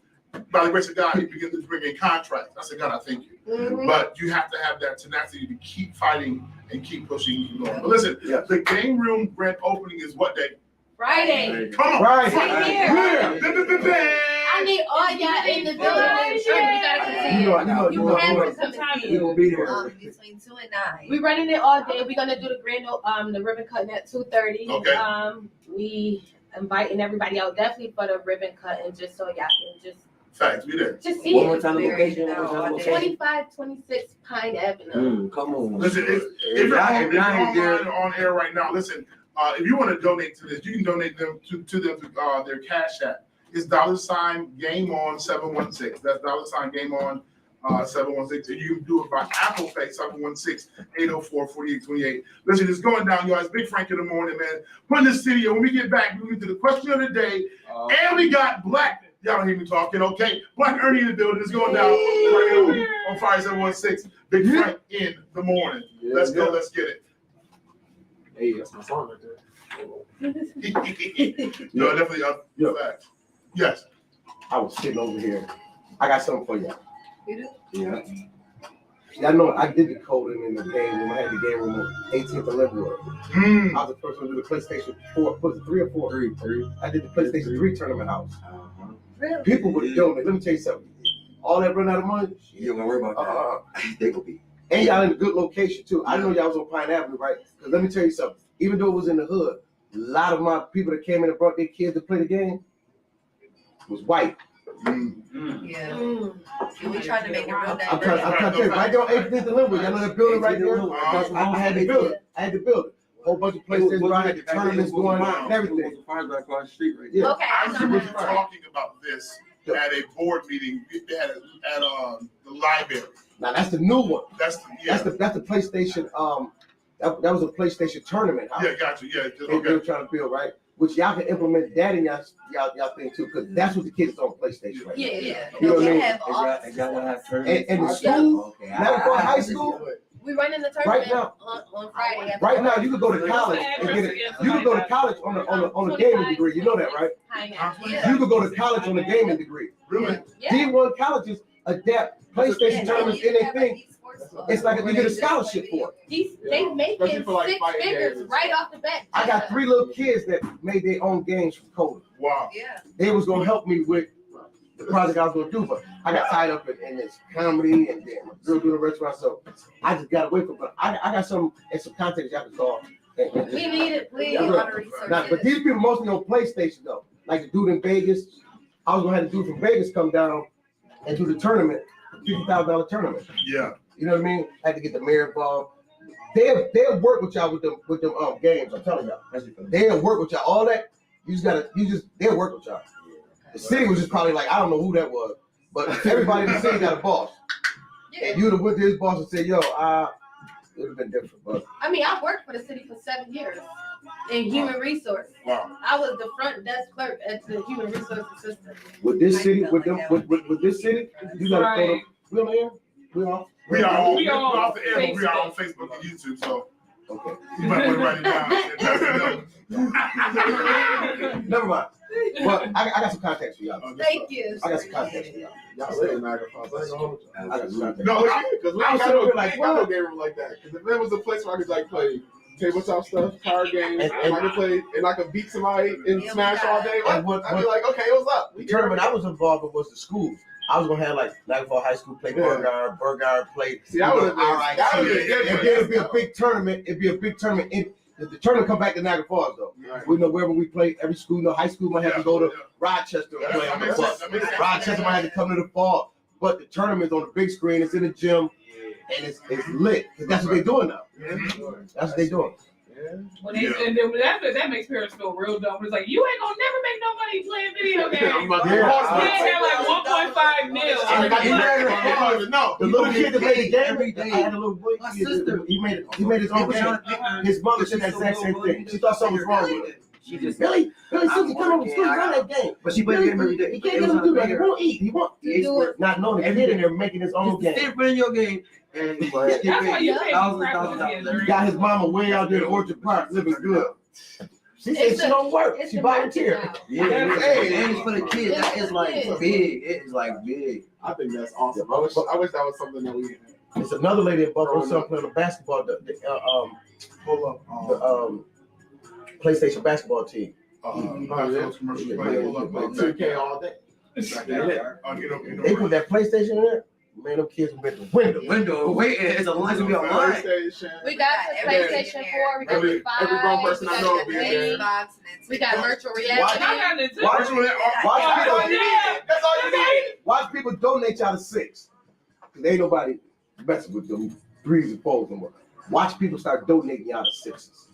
by the grace of God, he begins to bring in contracts. I said, God, I thank you. But you have to have that tenacity to keep fighting and keep pushing you along. But listen, the game room grand opening is what day? Friday. Come on. Right. I need all y'all in the building. You have to come and see. We will be there. Between 2 and 9. We're running it all day. We're gonna do the ribbon cutting at 2:30. Okay. We inviting everybody out definitely for the ribbon cutting, just so y'all can just Facts, be there. just see One more it. time, location. 2526 Pine Avenue. Come on. Listen, if you're on air right now, listen, if you want to donate to this, you can donate them to their Cash App. It's $Game On 716. That's $Game On 716. And you can do it by Apple Pay 716-804-4828. Listen, it's going down, y'all. It's Big Frank in the morning, man. Putting this city, when we get back, we get to the question of the day, and we got Black Y'all don't hear me talking, okay? Black Ernie in the building is going down right here on Fire 716. Big Frank in the morning. Let's go, let's get it. Hey, that's my song right there. No, definitely fact. Yes. I was sitting over here. I got something for y'all. You do? Yeah. Y'all know I did the coding in the game room. I had the game room on 18th and Leavenworth. I was the first one to do the PlayStation 4. Was it 3 or 4? 3. I did the PlayStation 3 tournament house. Really? People would have donated. Let me tell you something. All that run out of money. You don't worry about that. They will be. And y'all in a good location too. I know y'all was on Pine Avenue, right? Because let me tell you something. Even though it was in the hood, a lot of my people that came in and brought their kids to play the game was white. Yeah. And we tried to make it real I'm diverse. trying to tell you, right there on 18th and Leavenworth, y'all know that building right there? I had to build it. I had to build it. A whole bunch of places where I had the tournaments going on and everything. Across the street right Yeah. Okay, I I know remember that. talking about this at a board meeting at the library. Now that's the new one. That's That's the PlayStation. That was a PlayStation tournament house. yeah, got you. Yeah, They were trying to build, right? Which y'all can implement that in y'all thing too, because that's what the kids on PlayStation right now. Yeah. You know what I mean? Have They gotta have And the school, Navajo High School, We running the Right tournament now. on Friday. right now you can go to college and get it. You can go to college on a gaming degree. You know that, right? You can go to college on a gaming degree. Really? Yeah. D1 colleges adapt PlayStation tournaments in their thing. It's like you get a scholarship for it. They making Especially for, like, 6 fighting figures games. right off the bat. I got 3 little kids that made their own games from coding. Wow. Yeah. They was gonna help me with the project I was gonna do, but I got tied up in this comedy and then my girl doing the restaurant, so I just got away from it. But I got some context y'all can call. We need it, please. We want to research Now, but these people mostly on PlayStation though. Like the dude in Vegas, I was gonna have the dude from Vegas come down and do the tournament, $50,000 tournament. Yeah. You know what I mean? I had to get the mayor involved. They'll work with y'all with them games. I'm telling y'all, they'll work with y'all. All that they'll work with y'all. The city was just probably like, I don't know who that was, but everybody in the city got a boss. And you'd have went to his boss and said, yo, it would have been different, but I mean, I worked for the city for 7 years in human resource. Wow. I was the front desk clerk at the human resource assistant. with this city, with this city, you gotta throw them. We on the air? We on? We are We we're on off the air, but we are on Facebook. Facebook and YouTube, so Okay. you might want to write it down. Never mind. But I got some context for y'all. Thank you. I got some context for y'all. Y'all say Niagara Falls. I ain't gonna hold you. I got some context. No, Because we I ain't was got sitting no there like, no game room like that. Because if there was a place where I could like play tabletop stuff, card games, and I could play and I could beat somebody in Yeah, Smash all day, And what- I'd be like, okay, what's up? The tournament I was involved with was the school. I was gonna have like Nagafall High School play Burgard play. See, I would've been- RIT. that would've been And different. then it'd be a big tournament. It'd be a big tournament. The tournament come back to Niagara Falls though. Right. We know wherever we play, every school, high school might have to go to Rochester and play on the bus. That makes sense. Rochester might have to come to the fall. But the tournament's on the big screen, it's in the gym, and it's lit. Cause that's what they're doing now. That's what they're doing. When they, and then that makes parents feel real dumb. It's like, you ain't gonna never make no money playing video games. Yeah. They had like 1.5 mil. No. The little kid that made the game, I had a little boy. My sister. He made his own game. His mother said the exact same thing. She thought something was wrong with it. She just Billy, Susie, come over to school, run that game. But she played the game every day. He can't get him to do that. He won't eat. He won't. He's not knowing the kid in there making his own game. Sit in your game and That's why you pay $1,000. He got his mama way out there in Orchard Park living good. She said she don't work. It's She the volunteered. market Yeah, Hey. and it's for the kids. That is like big. It is like big. I think that's awesome. I wish that was something that we had. There's another lady in Buffalo, son playing the basketball, the PlayStation basketball team. Commercial play. Hold up, hold up. 2K all day. They put that PlayStation in there. Man, them kids went to the window. Window. Wait, it's a line to be online. PlayStation. We got the PlayStation 4, we got Every the 5. grown person I know will be in there. We got virtual I reality. got Nintendo. Watch people. Yeah. That's all you need. Watch people donate y'all to 6. Cause ain't nobody messing with them 3s and 4s no more. Watch people start donating y'all to 6s.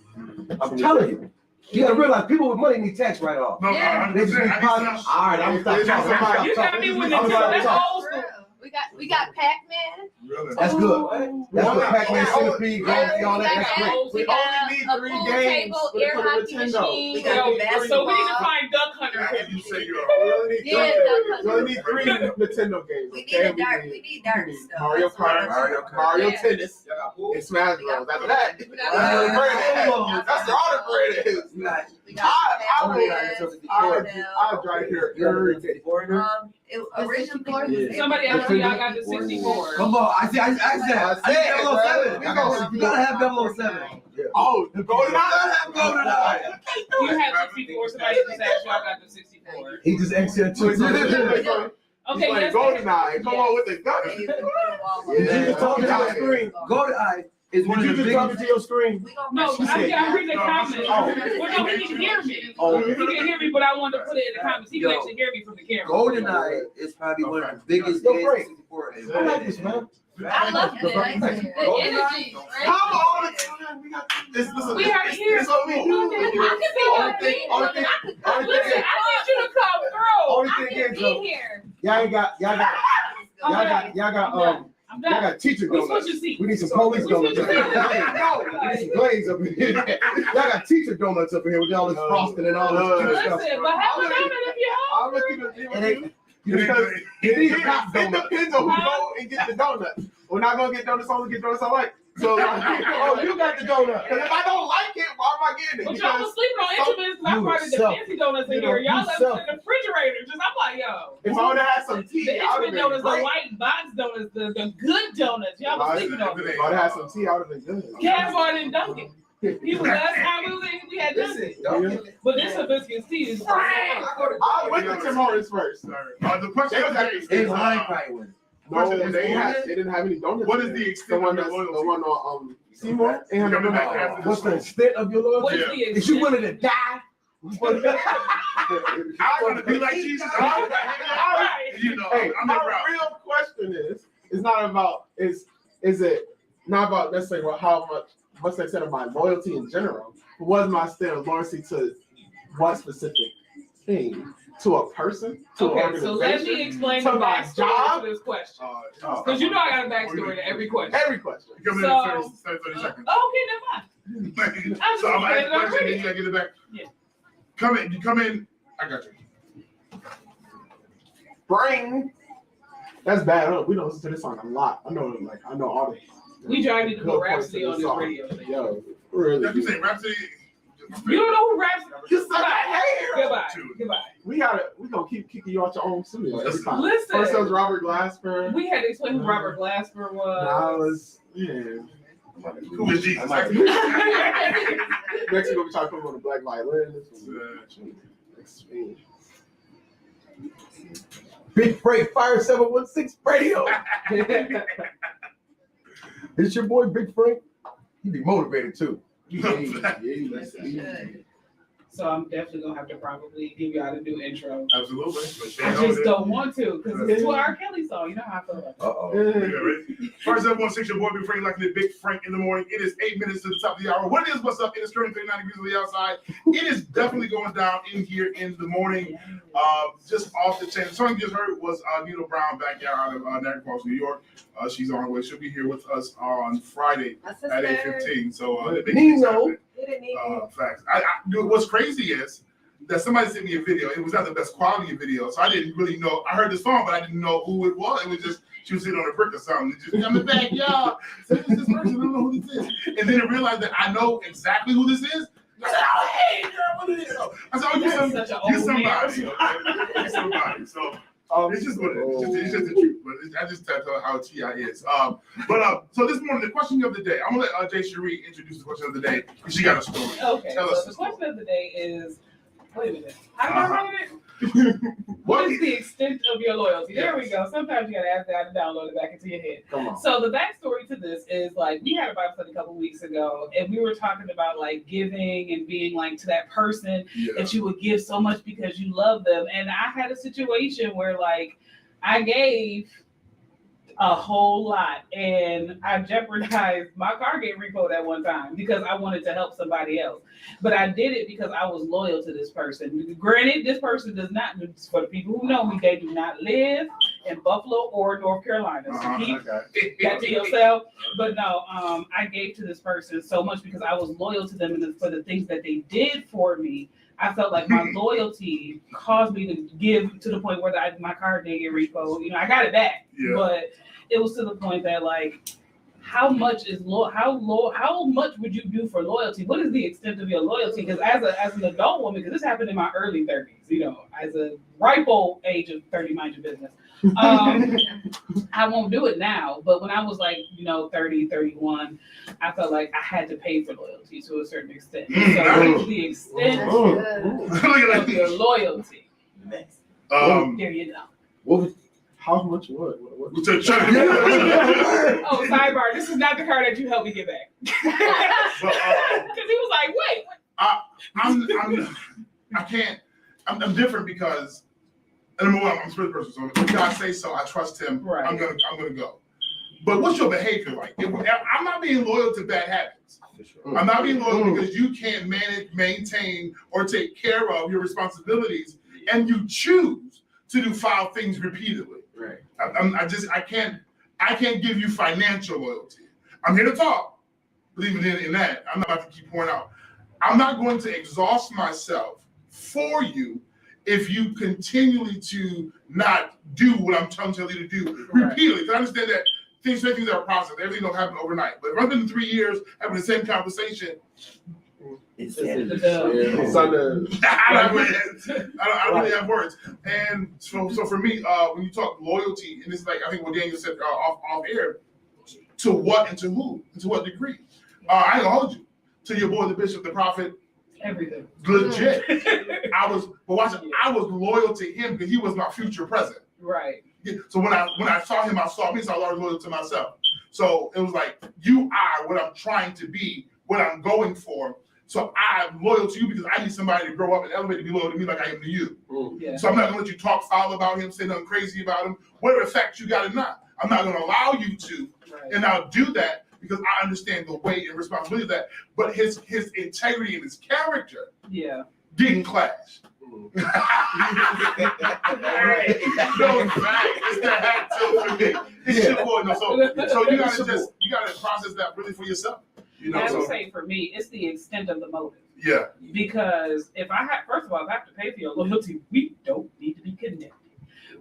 I'm telling you. You gotta realize people with money need tax write-off. No, Yeah. They just need positive. All right, I'm gonna stop talking. You got me with I'm Nintendo. sorry, That's sorry. old school. We got Pac-Man. Really? That's good. That's good. Pac-Man, Centipede, all that. That's great. We We got only need a 3 pool games table, for air the hockey Nintendo. machine. We got So we need to basketball. find Duck Hunter equipment. you say you're We only need Yeah, we only need 3 Nintendo games. We need Okay? a dark. We need dark stuff. Mario Kart, Mario Yeah. Tennis, and Smash Bros. After that, We that's got where the bread is. That's where all the bread is. We got I'll drive here every day. Originally, Somebody asked me, I got the 64. Come on, I said, I 007. You gotta have 007. Oh, the golden eye. You have 64, somebody just asked you, I got the 64. He just exited too. Okay, like yes. golden eye. Come on with the gun. Did you just talk to your screen? GoldenEye is one of Did the you just talk biggest. to your screen? No, She I said- read the comments. Oh. Well, no, he can hear me. Oh. He can hear me, but I wanted to put it in the comments. He can Yo. actually hear me from the camera. GoldenEye is probably one of the biggest Yo, games Frank. 64. I like this, man. I love it. The energy, Come right? all the time. We got this. We are here. This what we do. I can be your queen. Only thing- Listen, I need you to come through. Only I thing can is, be here. y'all got I'm y'all done. got teacher We donuts. switching seats. We need some police donuts up in here. We need some glaze up in here. Y'all got teacher donuts up in here with all this frosting and all this cute stuff. Listen, but have a donut if you're I'm looking to deal And with you. Because you need a hot It donut. depends on who go and get the donuts. We're not gonna get donuts. Only get donuts I like. So, Oh, you got the donut. Because if I don't like it, why am I getting it? But y'all was sleeping on instruments, and I brought the yourself. fancy donuts in You know, here. Y'all left yourself. it in the refrigerator. Just I'm like, yo. If I would have had some tea, The I would instrument have donuts, been the great. white box donuts, the good donuts. Y'all was sleeping on If it. I would have had some tea, I would have been good. Cass didn't dunk it. He was last time we had done it. But this hibiscus tea is. I went to Tim Hortons first. The question They of was the day actually- is, Mine probably win. No, they didn't have any donuts. What is in the there. extent one of that's your the loyalty? one on Seymour? They had Coming no back donuts. after What's the extent of your What loyalty? is the Is you willing to die? I want to be like Jesus. You know, Hey, I'm my never out. real question is, it's not about is it not about necessarily how much extent of my loyalty in general. Was my extent of loyalty to one specific thing, to a person, to an Okay, so let organization, me explain to the my backstory job? to this question. Because Because you know I got a backstory to every question. Every question. Come in So- 30 seconds. Okay, never mind. So I'm asking a question, then you gotta get it back. Yeah. Come in, you come in. I got you. Brain. That's bad. We don't listen to this song a lot. I know all the. We tried to good put points Rhapsody in on the this song. radio thing. Yo, really. You say Rhapsody? You don't know who Rhapsody is? You such a hater. Goodbye. Goodbye. We gonna keep kicking you out your own studio every time. Listen. First it was Robert Glasper. We had to explain who Robert Glasper was. Now it's Who is Jesus? Next we're gonna be talking about the black violin. Big Frank Fire 716 Radio. It's your boy Big Frank. He be motivated too. So I'm definitely gonna have to probably give y'all the new intro. Absolutely. I just don't want to because it's what R. Kelly song. You know how I feel about that. Uh-oh. First, everyone, 6 your boy, Big Frank, like the Big Frank in the morning. It is 8 minutes to the top of the hour. What is what's up? It is currently 39 degrees on the outside. It is definitely going down in here in the morning. Just off the chain. The song you just heard was Nino Brown back out of Niagara Falls, New York. She's on her way. She'll be here with us on Friday at 8:15. So the big Nino. facts. Dude, what's crazy is that somebody sent me a video. It was not the best quality video, so I didn't really know. I heard the song, but I didn't know who it was. It was just she was sitting on a brick or something. It just coming back, y'all. So who's this person? I don't know who this is. And then I realized that I know exactly who this is. I said, "Oh, hey, girl, what is it?" I said, "Oh, you're Such an old somebody. man. Okay? You're somebody." So. It's just what it is. It's just the truth. But I just tell how T.I. is. So this morning, the question of the day. I'm gonna let Jay Cherie introduce the question of the day. She got a story. Okay, Tell so us the the story. question of the day is, wait a minute, how do I write it? What is the extent of your loyalty? There we go. Sometimes you gotta ask God to download it back into your head. Come on. So the backstory to this is like we had a Bible study a couple weeks ago, and we were talking about like giving and being like to that person that you would give so much because you love them. And I had a situation where like I gave a whole lot and I jeopardized my car getting repoed at one time because I wanted to help somebody else. But I did it because I was loyal to this person. Granted, this person does not, for the people who know me, they do not live in Buffalo or North Carolina. So keep that to yourself. But no, I gave to this person so much because I was loyal to them and for the things that they did for me I felt like my loyalty caused me to give to the point where my card didn't get repoed. You know, I got it back, but it was to the point that like, how much would you do for loyalty? What is the extent of your loyalty? Because as an adult woman, because this happened in my early 30s, you know, as a ripe old age of 30, mind your business. I won't do it now, but when I was like, you know, 30, 31, I felt like I had to pay for loyalty to a certain extent. So what is the extent of your loyalty? There you go. What was? How much what? Oh, sidebar. This is not the car that you helped me get back. Because he was like, wait. I'm different because number one, I'm a spiritual person. So if God says so, I trust Him. Right. I'm gonna go. But what's your behavior like? I'm not being loyal to bad habits. I'm not being loyal because you can't manage, maintain, or take care of your responsibilities, and you choose to do foul things repeatedly. Right. I can't give you financial loyalty. I'm here to talk. Believe it in that. I'm not about to keep pouring out. I'm not going to exhaust myself for you if you continually to not do what I'm telling you to do repeatedly. Because I understand that things are a process. Everything don't happen overnight. But if I've been 3 years having the same conversation, I don't really have words. And so for me, when you talk loyalty, and it's like I think what Daniel said off air, to what and to who and to what degree? I ain't gonna hold you to your boy, the bishop, the prophet. Everything. Legit. I was loyal to him because he was my future president. Right. So when I saw him, I saw me, so I was loyal to myself. So it was like, you are what I'm trying to be, what I'm going for. So I'm loyal to you because I need somebody to grow up and elevate to be loyal to me like I am to you. Yeah. So I'm not gonna let you talk foul about him, say nothing crazy about him, whatever fact you got or not. I'm not gonna allow you to, and I'll do that because I understand the weight and responsibility of that. But his integrity and his character didn't clash. No, in fact, it's the hat tilt for me. It's your boy. No, so you gotta process that really for yourself. You know, I would say for me, it's the extent of the motive. Yeah. Because first of all, if I have to pay for your loyalty, we don't need to be connected.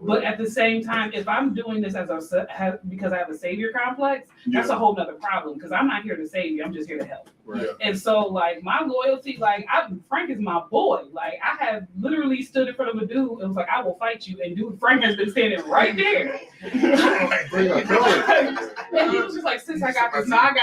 But at the same time, if I'm doing this because I have a savior complex, that's a whole nother problem. Because I'm not here to save you, I'm just here to help. Right. And so, like, my loyalty, like, Frank is my boy. Like, I have literally stood in front of a dude and was like, I will fight you. And dude, Frank has been standing right there. And he was just like, since I got this mind,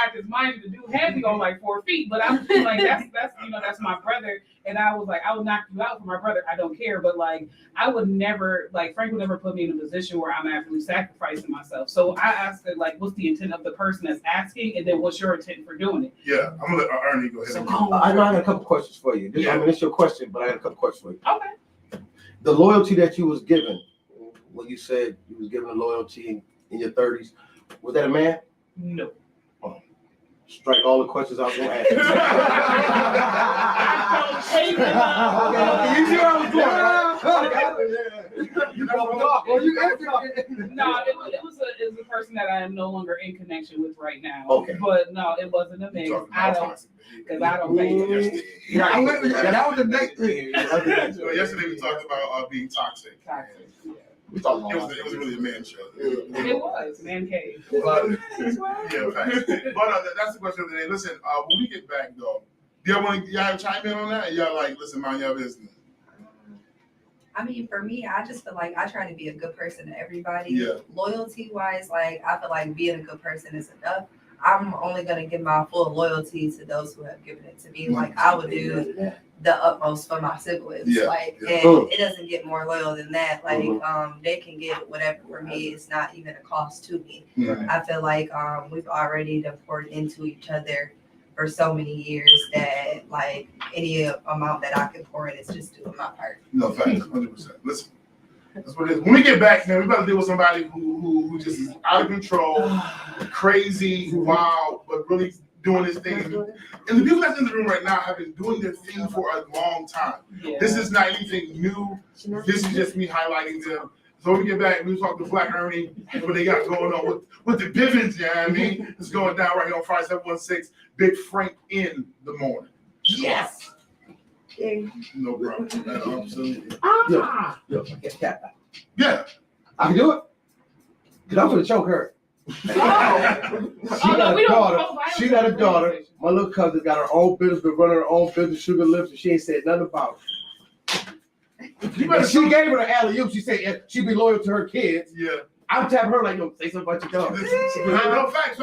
the dude had me on like 4 feet. But I'm just like, that's my brother. And I was like, I will knock you out for my brother. I don't care. But like, I would never, like, Frank would never put me in a position where I'm actually sacrificing myself. So I asked her, like, what's the intent of the person that's asking? And then what's your intent for doing it? Yeah, I'm gonna let Ernie go ahead. I got a couple questions for you. I mean, it's your question, but I got a couple questions for you. Okay. The loyalty that you was given, when you said you was given a loyalty in your 30s, was that a man? No. Strike all the questions I was going to ask. You see where I was going? No, it was a person that I am no longer in connection with right now. Okay. But no, it wasn't a man. I don't pay. That was the next thing. Yesterday we talked about being toxic. We talking It about was really a man show. It was man cave. Yeah, facts. But that's the question of the day. Listen, when we get back though, y'all chime in on that? Y'all like, listen, mind your business. I mean, for me, I just feel like I try to be a good person to everybody. Yeah. Loyalty wise, like I feel like being a good person is enough. I'm only gonna give my full loyalty to those who have given it to me. Like I would do the utmost for my siblings. And it doesn't get more loyal than that. Like they can get whatever for me. It's not even a cost to me. I feel like we've already poured into each other for so many years that like any amount that I can pour in is just doing my part. No, facts, 100%. Listen, that's what it is. When we get back, man, we got to deal with somebody who just is out of control, crazy, wild, but really doing his thing. And the people that's in the room right now have been doing their thing for a long time. Yeah. This is not anything new. This is just me highlighting them. So when we get back, we talk to Black Ernie and what they got going on with the Bivins, you know what I mean? It's going down right here on Friday 716, Big Frank in the morning. Yes. No problem. Absolutely. Yo, cat. Yeah. I can do it. Cause I'm gonna choke her. She got a daughter. She got a daughter. My little cousin got her own business, been running her own business, Sugar Lips, and she ain't said nothing about it. And she gave her the alley-oop. She said she'd be loyal to her kids. Yeah. I'm tapping her like, yo, say something about your dog. No, facts.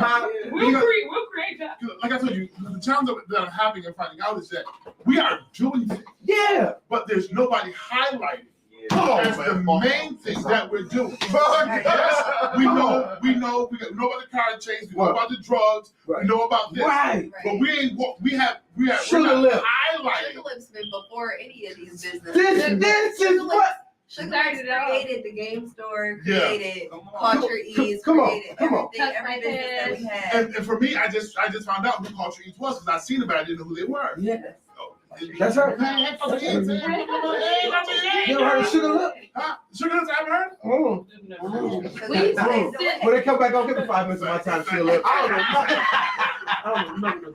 We'll create that. Like I told you, the challenge that I'm having and finding out is that we are doing things, Yeah. but there's nobody highlighting as the main thing that we're doing. Yes, we know we know about the car chains, we know about the drugs, we know about this, Right. but we ain't we have Sugar we're Lip. not highlighting. Sugar Lip's been before any of these businesses. This is what. Sugar Lips created the game store, Yeah. created Culture Ease, Come on, created come on. everything, every business that we had. And for me, I just found out who Culture Eats was because I seen it, but I didn't know who they were. Yeah. Oh, That's her. You ever heard of Sugar Lip? Huh? Sugar Lips, I haven't heard. We used to When they come back, I'll give me 5 minutes of my time. Sugar Lip. I don't know.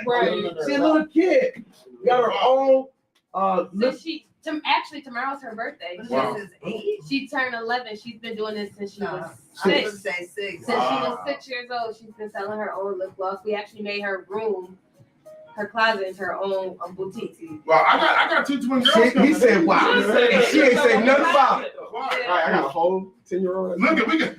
Right. She's a little kid. Got her own So lip. actually tomorrow's her birthday. Wow. This is 8. She turned 11. She's been doing this since she was I was 6. gonna say 6. Since she was 6 years old, she's been selling her own lip gloss. We actually made her room, her closet, into her own boutique. Well, I got 2 twin girls. He said, wow. And she ain't say nothing about it. Why? I got a whole 10-year-old. Look at we can.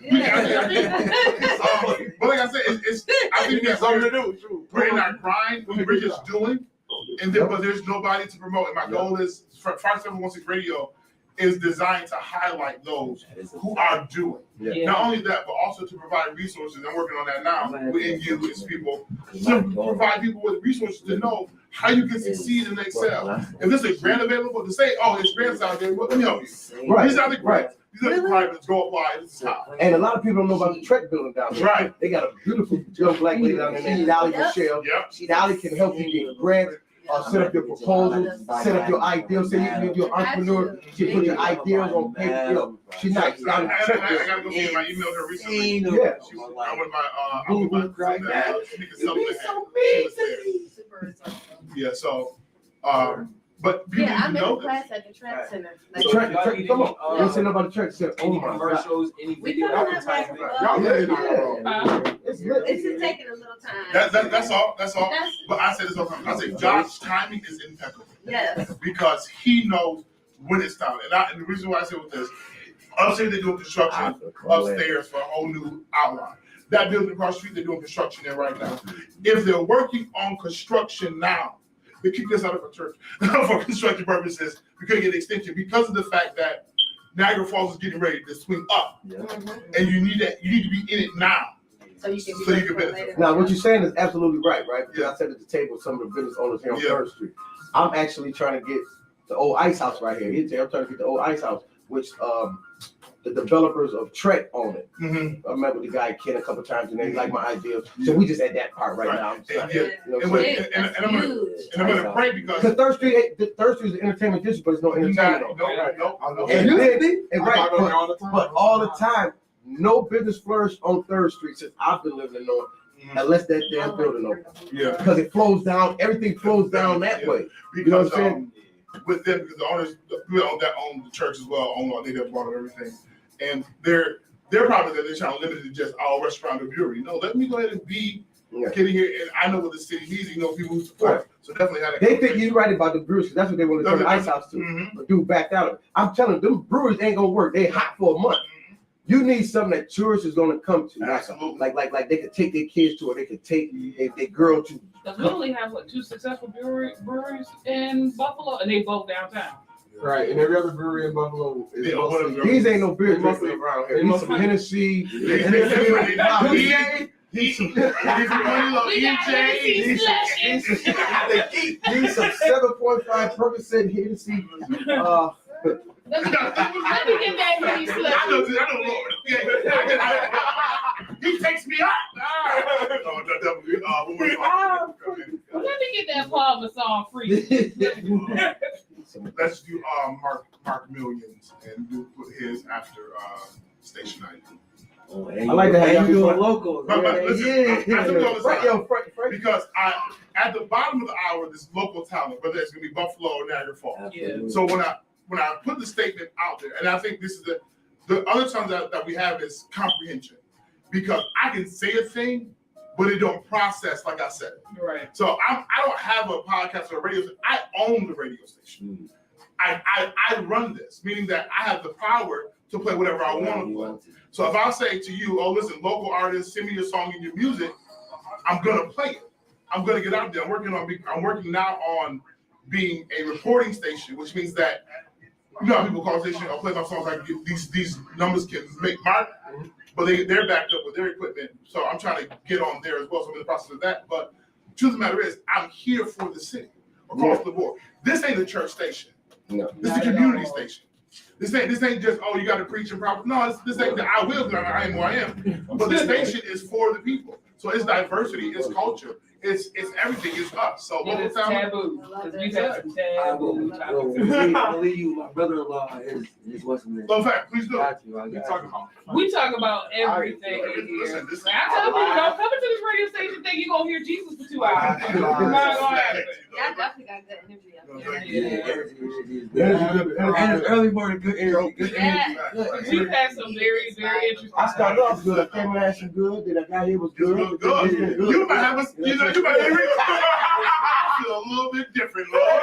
But like I said, it's I think that's something to do. We're in our grind. We're just doing, and then but there's nobody to promote. And my goal is 5716 Radio is designed to highlight those who are doing. Yeah. Not only that, but also to provide resources. I'm working on that now within you as people to provide people with resources to know how you can succeed and excel. If there's a grant available, to say, oh, there's grants out there, let me help you. Right. These are the grants. These are the requirements. Go apply. This is how. And a lot of people don't know about the Trek building down there. Right. They got a beautiful young black lady down there named Dolly Michelle. Yep. Dolly can help you get grants, set up your proposals, set up your ideals. Say you're an entrepreneur, she put your ideals on paper. You know, she's nice. I Dolly Trek gotta building. go see my email her recently. Yeah. I went by Super resourceful. Yeah, so but people Yeah, I'm in know the class at the Trek Center. The Trek, come on. You say about the Trek Center. Oh Any my God. commercials, any We video don't have like, advertisement. Y'all really Yeah. not It's lit. it's just taking a little time. That's all. That's- But I said this all the time. I say Josh's timing is impeccable Yes. because he knows when it's time. And the reason why I say with this, upstairs they're doing construction upstairs for a whole new outline. That building across the street, they're doing construction there right now. If they're working on construction now, they kick this out of a church for construction purposes. We couldn't get an extension because of the fact that Niagara Falls is getting ready to swing up, and you need to be in it now. So you can be So you ready can for it benefit. later. Now, what you're saying is absolutely right? Because Yeah. I said at the table with some of the business owners here on Yeah. 3rd Street. I'm actually trying to get the old ice house right here. I'm trying to get the old ice house, which the developers of Trek own it. Mm-hmm. I met with the guy Ken a couple times, and they like my idea. So we just at that part right now. I'm trying, Yeah. you know what And, I'm with- saying? and I'm gonna Huge. and I'm gonna pray because Because 3rd Street is an entertainment district, but it's no entertainment. no. And then, and right, I go there all the time. but all the time, no business flourished on 3rd Street since I've been living in North, unless that damn building open. Yeah. Because it flows down, everything flows down that way. You know Because what I'm with them, because the owners, the people that own the church as well, they that bought everything, and they're probably that they're trying to limit it to just our restaurant or brewery. No, let me go ahead and be Yeah. getting here, and I know what the city needs. You know, people who support. Right. So definitely have that. They think you're right about the breweries, because that's what they want to turn the ice house to. Mhm. But dude backed out of it. I'm telling them breweries ain't gonna work. They hot for a month. You need something that tourists is gonna come to. Absolutely. Like they could take their kids to, or they could take their girl to. Because we only have 2 successful breweries in Buffalo, and they both downtown. Right, and every other brewery in Buffalo is Yeah, mostly- whatever. These ain't no beer They mostly- drinkers around here. they These mostly- some Hennessy. He's some These some 7.5 Percocet Hennessy. Let me get that mini slip. I know, Lord. He takes me out. Let me get that Paul Masson free. Let's do Mark Millions and we'll put his after Station 90. I like to have you y'all doing locals. But listen, I told you all this Frank, time, yo, Frank. because at the bottom of the hour, this local talent, whether it's gonna be Buffalo or Niagara Falls. Yeah. So when I put the statement out there, and I think this is the other challenge that we have is comprehension, because I can say a thing, but it don't process like I said it. Right. So I don't have a podcast or a radio station. I own the radio station. I run this, meaning that I have the power to play whatever I want to play. So if I say to you, oh, listen, local artists, send me your song and your music, I'm gonna play it. I'm gonna get out there. I'm working now on being a recording station, which means that you know how people call station, I'll play my songs like these numbers can make mark, but they're backed up with their equipment. So I'm trying to get on there as well. So I'm in the process of that. But truth of the matter is, I'm here for the city across the board. This ain't a church station. No. This is a community station. This ain't just, oh, you got to preach and prophesy. No, this ain't that. I will, because I am who I am. But the station is for the people. So it's diversity, it's culture, it's everything, it's us. So It is taboo. Because we've had some I taboo topics. believe you. My brother-in-law is what's his name. So in fact, please do. Got you. I We got talk you. about. We talk about everything in here. Listen, this is I tell people, don't come into this radio station thinking you're gonna hear Jesus for 2 hours. It's not gonna happen. Y'all definitely got good energy up there. And it's early morning, good energy. Good Yeah. energy. We've had some very, very interesting. I started off good. I came in action good. Then I got here was good. Good. You might have us, you might I feel a little bit different, Lord.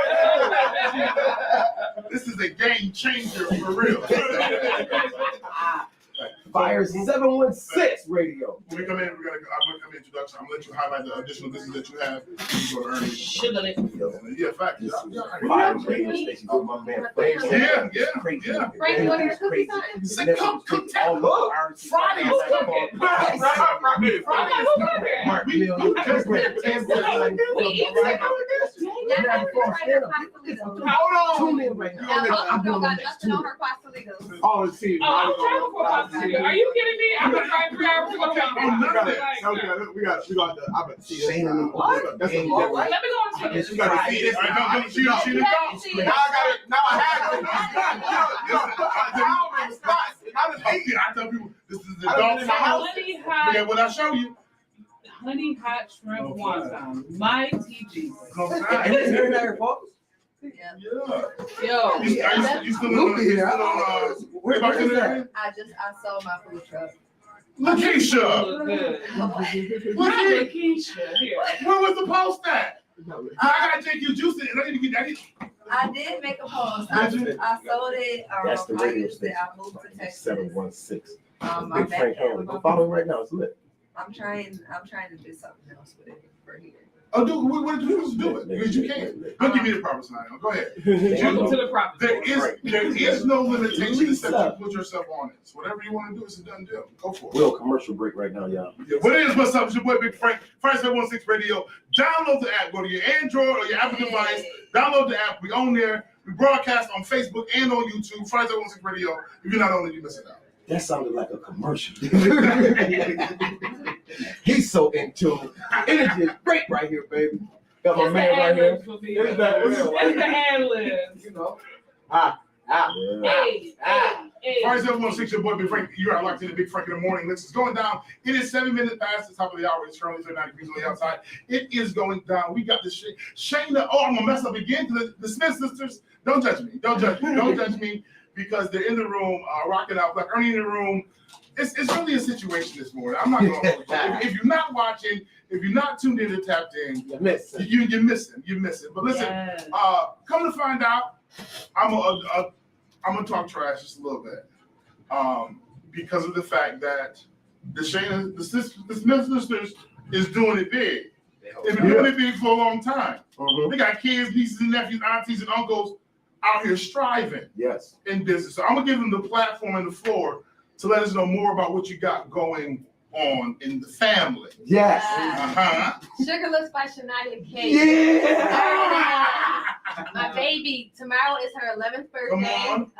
This is a game changer for real. Fire 716 radio. When we come in, I'm gonna come in introduction. I'm gonna let you highlight the additional business that you have. You go to earnings. Sugar it. Yeah, fact. Fire radio station with my man Frank. Yeah. Frank, you want to cookie something? Say, come tell us. Friday. Who's cooking? I'm like, who's cooking? Mark Mill. Hold on. Tune in right now. I'm doing my nothing on her pastelitos. Oh, see. Oh, I'm trying for pasta. Are you kidding me? I'm gonna drive 3 hours to go Okay, home. nothing. We got the. I'm gonna see Shane and What? That's a Let me go and see this. You gotta see this. All right, no, she You haven't seen it. Now I have it. I tell people this is the dog house. Honey hot, Yeah, what I show you. honey hot shrimp wonton. Mighty Jesus. And it's here in Niagara Falls. Yeah. Yo. You still on? Where is that? I sold my food truck. Lakeisha. Look good. Lakeisha. Lakeisha, here. Where was the post at? I gotta take you juice and I need to get that. I did make a post. I sold it. That's the I radio used it. station. I moved to Texas. 716. My Big Frank Henry. Go follow him right now. It's lit. I'm trying to do something else with it for here. Oh, dude, what did you do it? Because you can. Don't give me the proper sign. Go ahead. Welcome to the property. There is no limitation except you put yourself on it. So whatever you want to do, it's a done deal. Go for it. We're on commercial break right now, y'all. Yeah, what it is, what's up? It's your boy Big Frank, Frank 716 Radio. Download the app. Go to your Android or your Apple device. Download the app. We on there. We broadcast on Facebook and on YouTube. Frank 716 Radio. If you're not on it, you miss it out. That sounded like a commercial. He's so in tune. Energy is great right here, baby. Got my It's the man right here. ad-libs for me. It's the ad-libs. You know. Yeah. Hey, hey. Frank 716, your boy Big Frank. You are locked in the Big Frank in the morning. This is going down. It is 7 minutes past the top of the hour. It's currently 39 degrees on the outside. It is going down. We got this Shayna. Oh, I'm gonna mess up again. The Smith sisters. Don't judge me. Don't judge me. Don't judge me. Because they're in the room, rocking out. Black Ernie in the room. It's really a situation this morning. I'm not going to hold you. If you're not watching, if you're not tuned in and tapped in, You miss it. you're missing. But listen, Yes. come to find out, I'm gonna talk trash just a little bit, because of the fact that the Smith sisters is doing it big. They've been doing it big for a long time. They got kids, nieces and nephews, aunties and uncles out here striving Yes. in business. So I'm gonna give them the platform and the floor to let us know more about what you got going on in the family. Yes. Sugarless by Shania K. Yeah. My baby, tomorrow is her 11th Come birthday, on.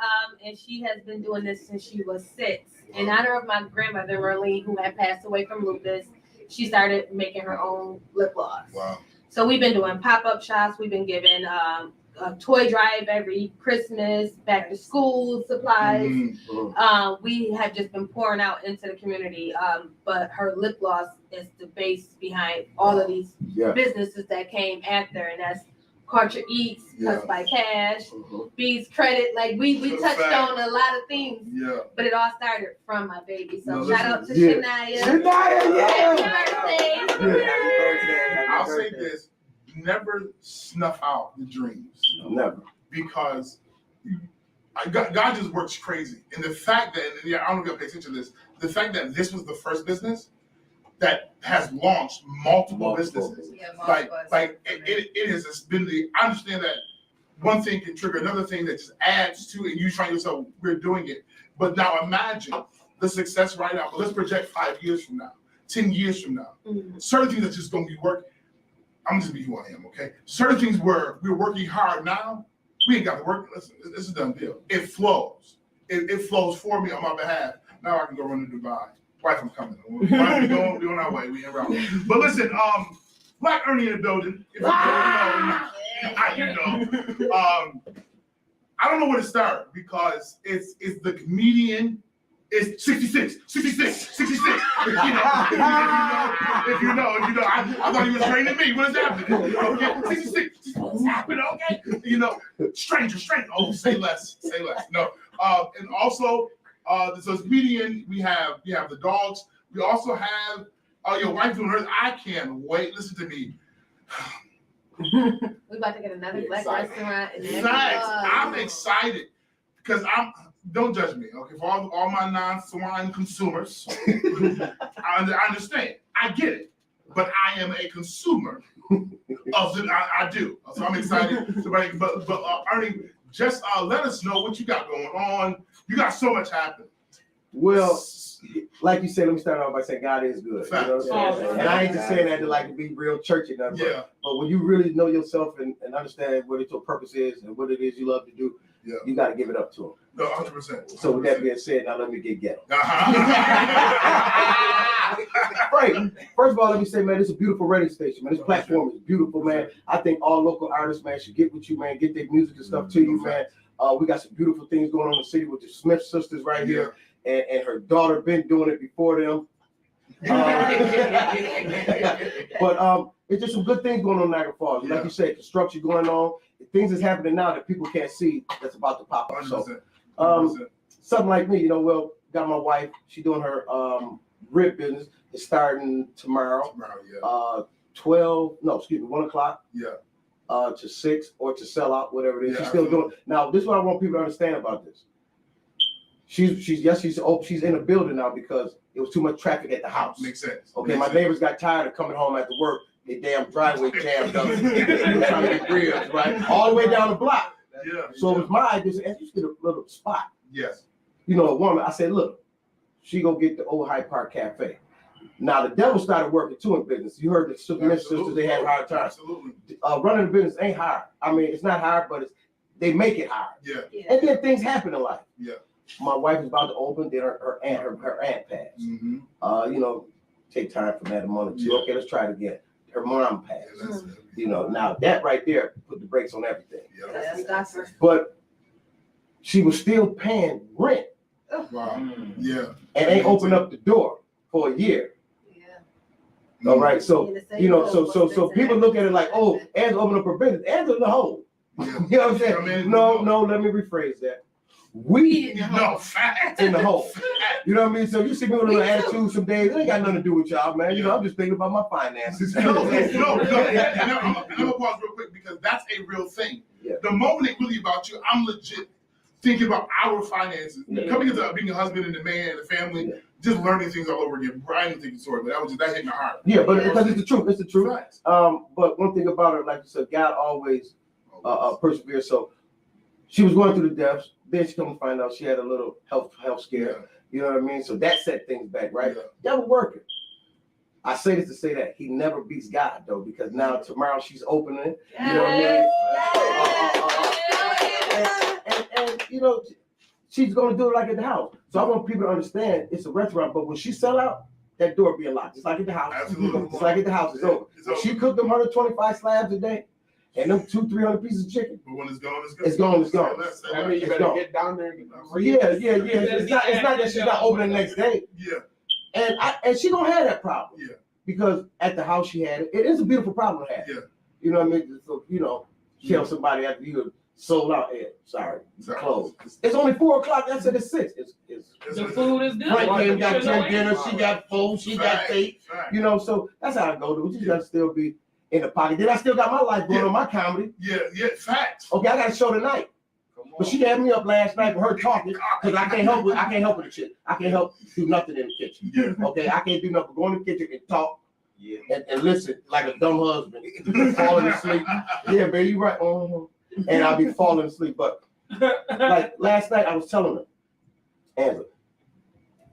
and she has been doing this since she was 6. In honor of my grandmother, Merlene, who had passed away from lupus, she started making her own lip gloss. Wow. So we've been doing pop-up shops. We've been giving a toy drive every Christmas, back to school supplies. We have just been pouring out into the community. But her lip gloss is the base behind all of these businesses that came after, and that's Culture Eats, Cuts by Cash, Bees Credit. Like we touched on a lot of things. Yeah. But it all started from my baby. So No, shout out to listen, Shania. Shania, Happy birthday. I'll say this: never snuff out the dreams. Never. Because God just works crazy. And the fact that, and I don't know if you'll pay attention to this, the fact that this was the first business that has launched multiple businesses. Yeah, Like it has been I understand that one thing can trigger another thing that just adds to it. You trying yourself, we're doing it. But now imagine the success right now. But let's project 5 years from now, 10 years from now. Certain things that just going to be working. I'm just be who I am, okay? Certain things where we're working hard now, we ain't got to work. Listen, this is a done deal. It flows. It flows for me on my behalf. Now I can go run to Dubai. Wife, I'm coming. Wife, we on our way. We in route. But listen, Black Ernie in the building. If you don't know, I don't know where to start because it's the comedian. It's 66. You know, if you know, I thought he was training me. What is happening? Okay, 66. What's happening? Okay, you know, stranger. Oh, say less. No, and also, so as comedian, we have the dogs. We also have your wife doing hers. I can't wait. Listen to me. We about to get another black restaurant. Facts. I'm excited because don't judge me, okay? For all my non-swine consumers, I understand. I get it. But I am a consumer of it. I do. So I'm excited. But Ernie, just let us know what you got going on. You got so much happening. Well, like you said, let me start off by saying God is good. You know what I'm saying? And I ain't just saying that to be real churchy, nothing. Yeah. But when you really know yourself and understand what your purpose is and what it is you love to do, you got to give it up to him. No, 100%. So with that being said, now let me get ghetto. Right. First of all, let me say, man, it's a beautiful radio station, man. This platform is beautiful, man. I think all local artists, man, should get with you, man. Get their music and stuff to you, man. We got some beautiful things going on in the city with the Smith sisters right here. And her daughter been doing it before them. But it's just some good things going on in Niagara Falls. Like you said, construction going on. Things is happening now that people can't see that's about to pop up. So something like me, got my wife, she doing her rib business. It's starting tomorrow. 1 o'clock. To 6 or to sell out, whatever it is. She's still doing. Now, this is what I want people to understand about this. She's in a building now because it was too much traffic at the house. Makes sense. Okay, my neighbors got tired of coming home after work. Their damn driveway jammed up. They were trying to get ribs, right? All the way down the block. So it was my idea. Let's just get a little spot. Yes. A woman. I said, look, she go get the old Hyde Park Cafe. Now the devil started working too in business. You heard the Smith sisters; they had hard times. Absolutely. Running a business ain't hard. I mean, it's not hard, but they make it hard. Yeah. And then things happen in life. Yeah. My wife is about to open. Then her aunt passed. Mm-hmm. Take time for that a month or two. Okay, let's try it again. Her mom passed. Yeah, now that right there put the brakes on everything. Yeah. But she was still paying rent. Wow. Yeah. And ain't opened up the door for a year. Yeah. All right. So so people look at it like, oh, Anne's opening up her business. Anne's in the hole. Yeah. You know what I'm saying? No, let me rephrase that. We fact in the hole. You know what I mean? So you see me with a little attitude some days. It ain't got nothing to do with y'all, man. I'm just thinking about my finances. No. I'm gonna pause real quick because that's a real thing. Yeah. The moment it really about you, I'm legit thinking about our finances. Coming into being a husband and a man and a family, just learning things all over again. I didn't think it's sorry, but that hit my heart. Yeah, but because it's the truth. It's the truth. But one thing about her, like you said, God always perseveres. So she was going through the depths. Then she come to find out she had a little health scare. Yeah. You know what I mean? So that set things back, right? Yeah. That was working. I say this to say that he never beats God though, because now tomorrow she's opening it. You know what I mean? And she's gonna do it like at the house. So I want people to understand it's a restaurant, but when she sell out, that door being locked. Just like at the house. Absolutely. Just like at the house, it's over. She cooked them 125 slabs a day. And them 200-300 pieces of chicken, But when it's gone, it's it's gone, it's gone. I mean, you It's better gone. get down there and get Yeah. It's not that she's not open the next day. Yeah. And she gonna have that problem. Yeah. Because at the house she had it. It is a beautiful problem to have. Yeah. You know what I mean? So, tell somebody after you sold out. Sorry, closed. It's only 4 o'clock. That's at 6. It's The food is good. Frank came, got You know 10 dinner. She got 4. She got 8. So that's how I go. We just gotta still be in the pocket. Then I still got my life going on, my comedy. Yeah, facts. Okay, I got a show tonight. But she had me up last night with her talking because I can't help with the shit. I can't help do nothing in the kitchen. Yeah. Okay, I can't do nothing. Go in the kitchen and talk. Yeah. And listen like a dumb husband, falling asleep. Yeah, baby, you right. And I'll be falling asleep. But like last night, I was telling her, Angela,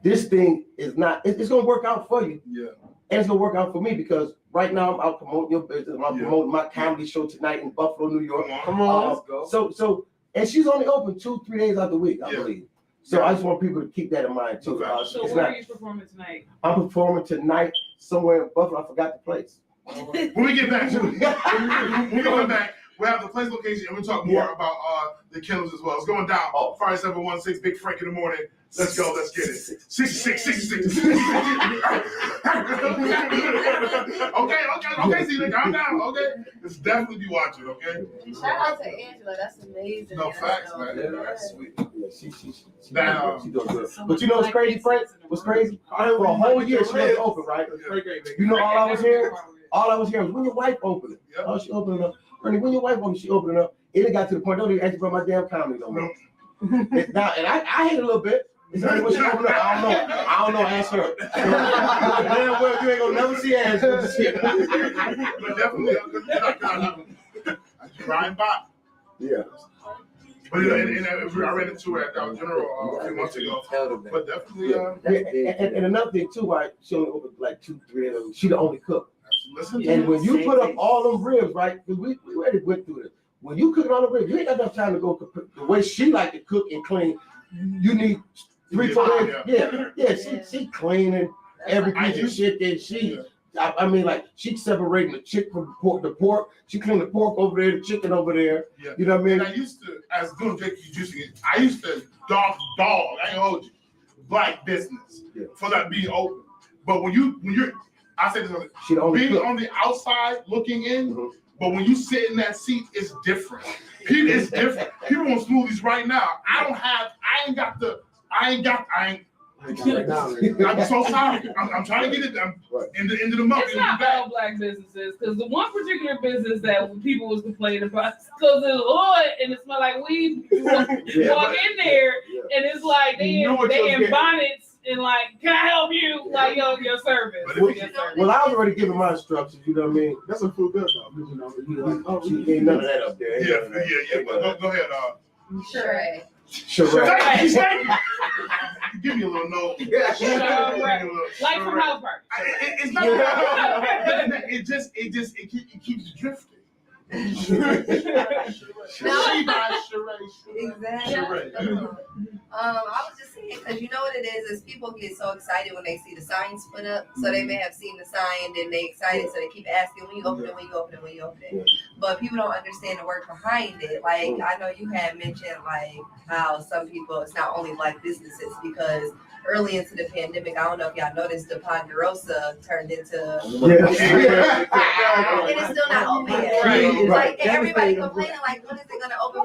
this thing is not. It's gonna work out for you. Yeah. And it's gonna work out for me because right now I'm out promoting your business. I'm promoting my comedy show tonight in Buffalo, New York. Come on, let's go. So, and she's only open 2-3 days out the week, I believe. So I just want people to keep that in mind too. So where are you performing tonight? I'm performing tonight somewhere in Buffalo. I forgot the place. When we get back, when we come back, we have the place location and we'll talk more about the killers as well. It's going down. 5716 Big Frank in the morning. Let's go. Let's get it. 66. Okay, see, calm down. Okay, let's definitely be watching. Okay. And shout out to Angela. That's amazing. No facts, man. Yeah, that's sweet. Yeah, she doing good. So But you know what's crazy, Frank? What's crazy? For a whole year she was open, right? You know all I was hearing? All I was hearing was when your wife opened it. Yep. Oh, she opened it up. Honey, when your wife opened it, she opened it up. It got to the point, don't even ask me about my damn comedy no more. Now, and I hate it a little bit. Is that what she opened up? I don't know. Ask her. Damn well, you ain't gonna never see Angela. But definitely, Ryan Bot. Yeah. But and I read it too at Dollar General a few months ago. But definitely, And another thing too, why she only opened like 2-3 of them. She the only cook. listen. And when you put up all them ribs, right? We already went through this. When you cooking all the ribs, you ain't got enough time to go cook. The way she like to cook and clean, you need 3-4 days. Yeah. She cleaning every piece of chicken. I mean, like she separating the chicken from the pork. She cleaned the pork over there, the chicken over there. Yeah. You know what I mean? And I used to, as doing Jake juicing it, I used to dog. I ain't hold you, black business for that being open. But when you're, I say this, being on the outside looking in. But when you sit in that seat, it's different. It's different. People want smoothies right now. I ain't. I'm so sorry. I'm trying to get it into the month. It's not all black businesses, because the one particular business that people was complaining about, because it's oil and it smell like weed. Walk in there and it's like they in bonnets and like, can I help you? Like your service. Well, I was already giving my instructions. You know what I mean? That's some food good though. You know, she ain't none of that up there. Yeah. But go ahead. Sheree. Give me a little note. Like from House Party. It's not. It keeps drifting. I was just saying, because you know what it is people get so excited when they see the signs put up. So they may have seen the sign and they excited, so they keep asking when you open it. But people don't understand the work behind it. Like I know you had mentioned like how some people, it's not only black businesses, because early into the pandemic, I don't know if y'all noticed, the Ponderosa turned into and it's still not open yet. Like everybody complaining like, when is it gonna open?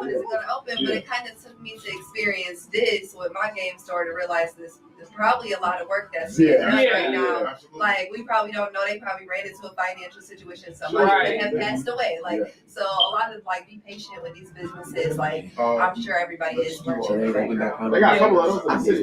But it kind of took me to experience this with my game store to realize there's probably a lot of work that's being done right now. Absolutely. Like we probably don't know, they probably ran into a financial situation, somebody that have passed away. So a lot of like, be patient with these businesses. Like I'm sure everybody is working right now. They got a couple of those.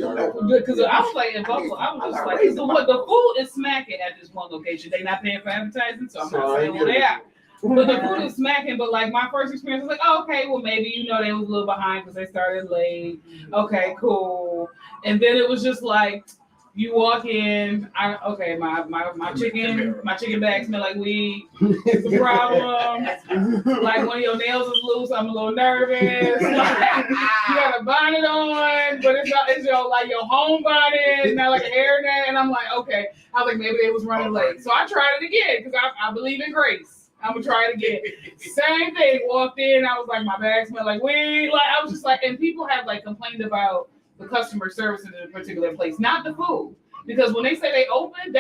Because I was like in Buffalo, I was just like, the food is smacking at this one location. They not paying for advertising, so I'm not saying well they are. But the food is smacking. But like my first experience was like, oh, okay, well maybe they was a little behind because they started late. Okay, cool. And then it was just like you walk in. My chicken bag smell like weed. It's a problem. Like when your nails is loose, I'm a little nervous. Like, you got a bonnet on, but it's your home bonnet, not like a hairnet. And I'm like, okay. I was like, maybe they was running late. So I tried it again because I believe in grace. I'm gonna try it again. Same thing. Walked in, I was like, my bag smelled like weed. Like I was just like, and people have like complained about the customer service in a particular place, not the food, because when they say they open.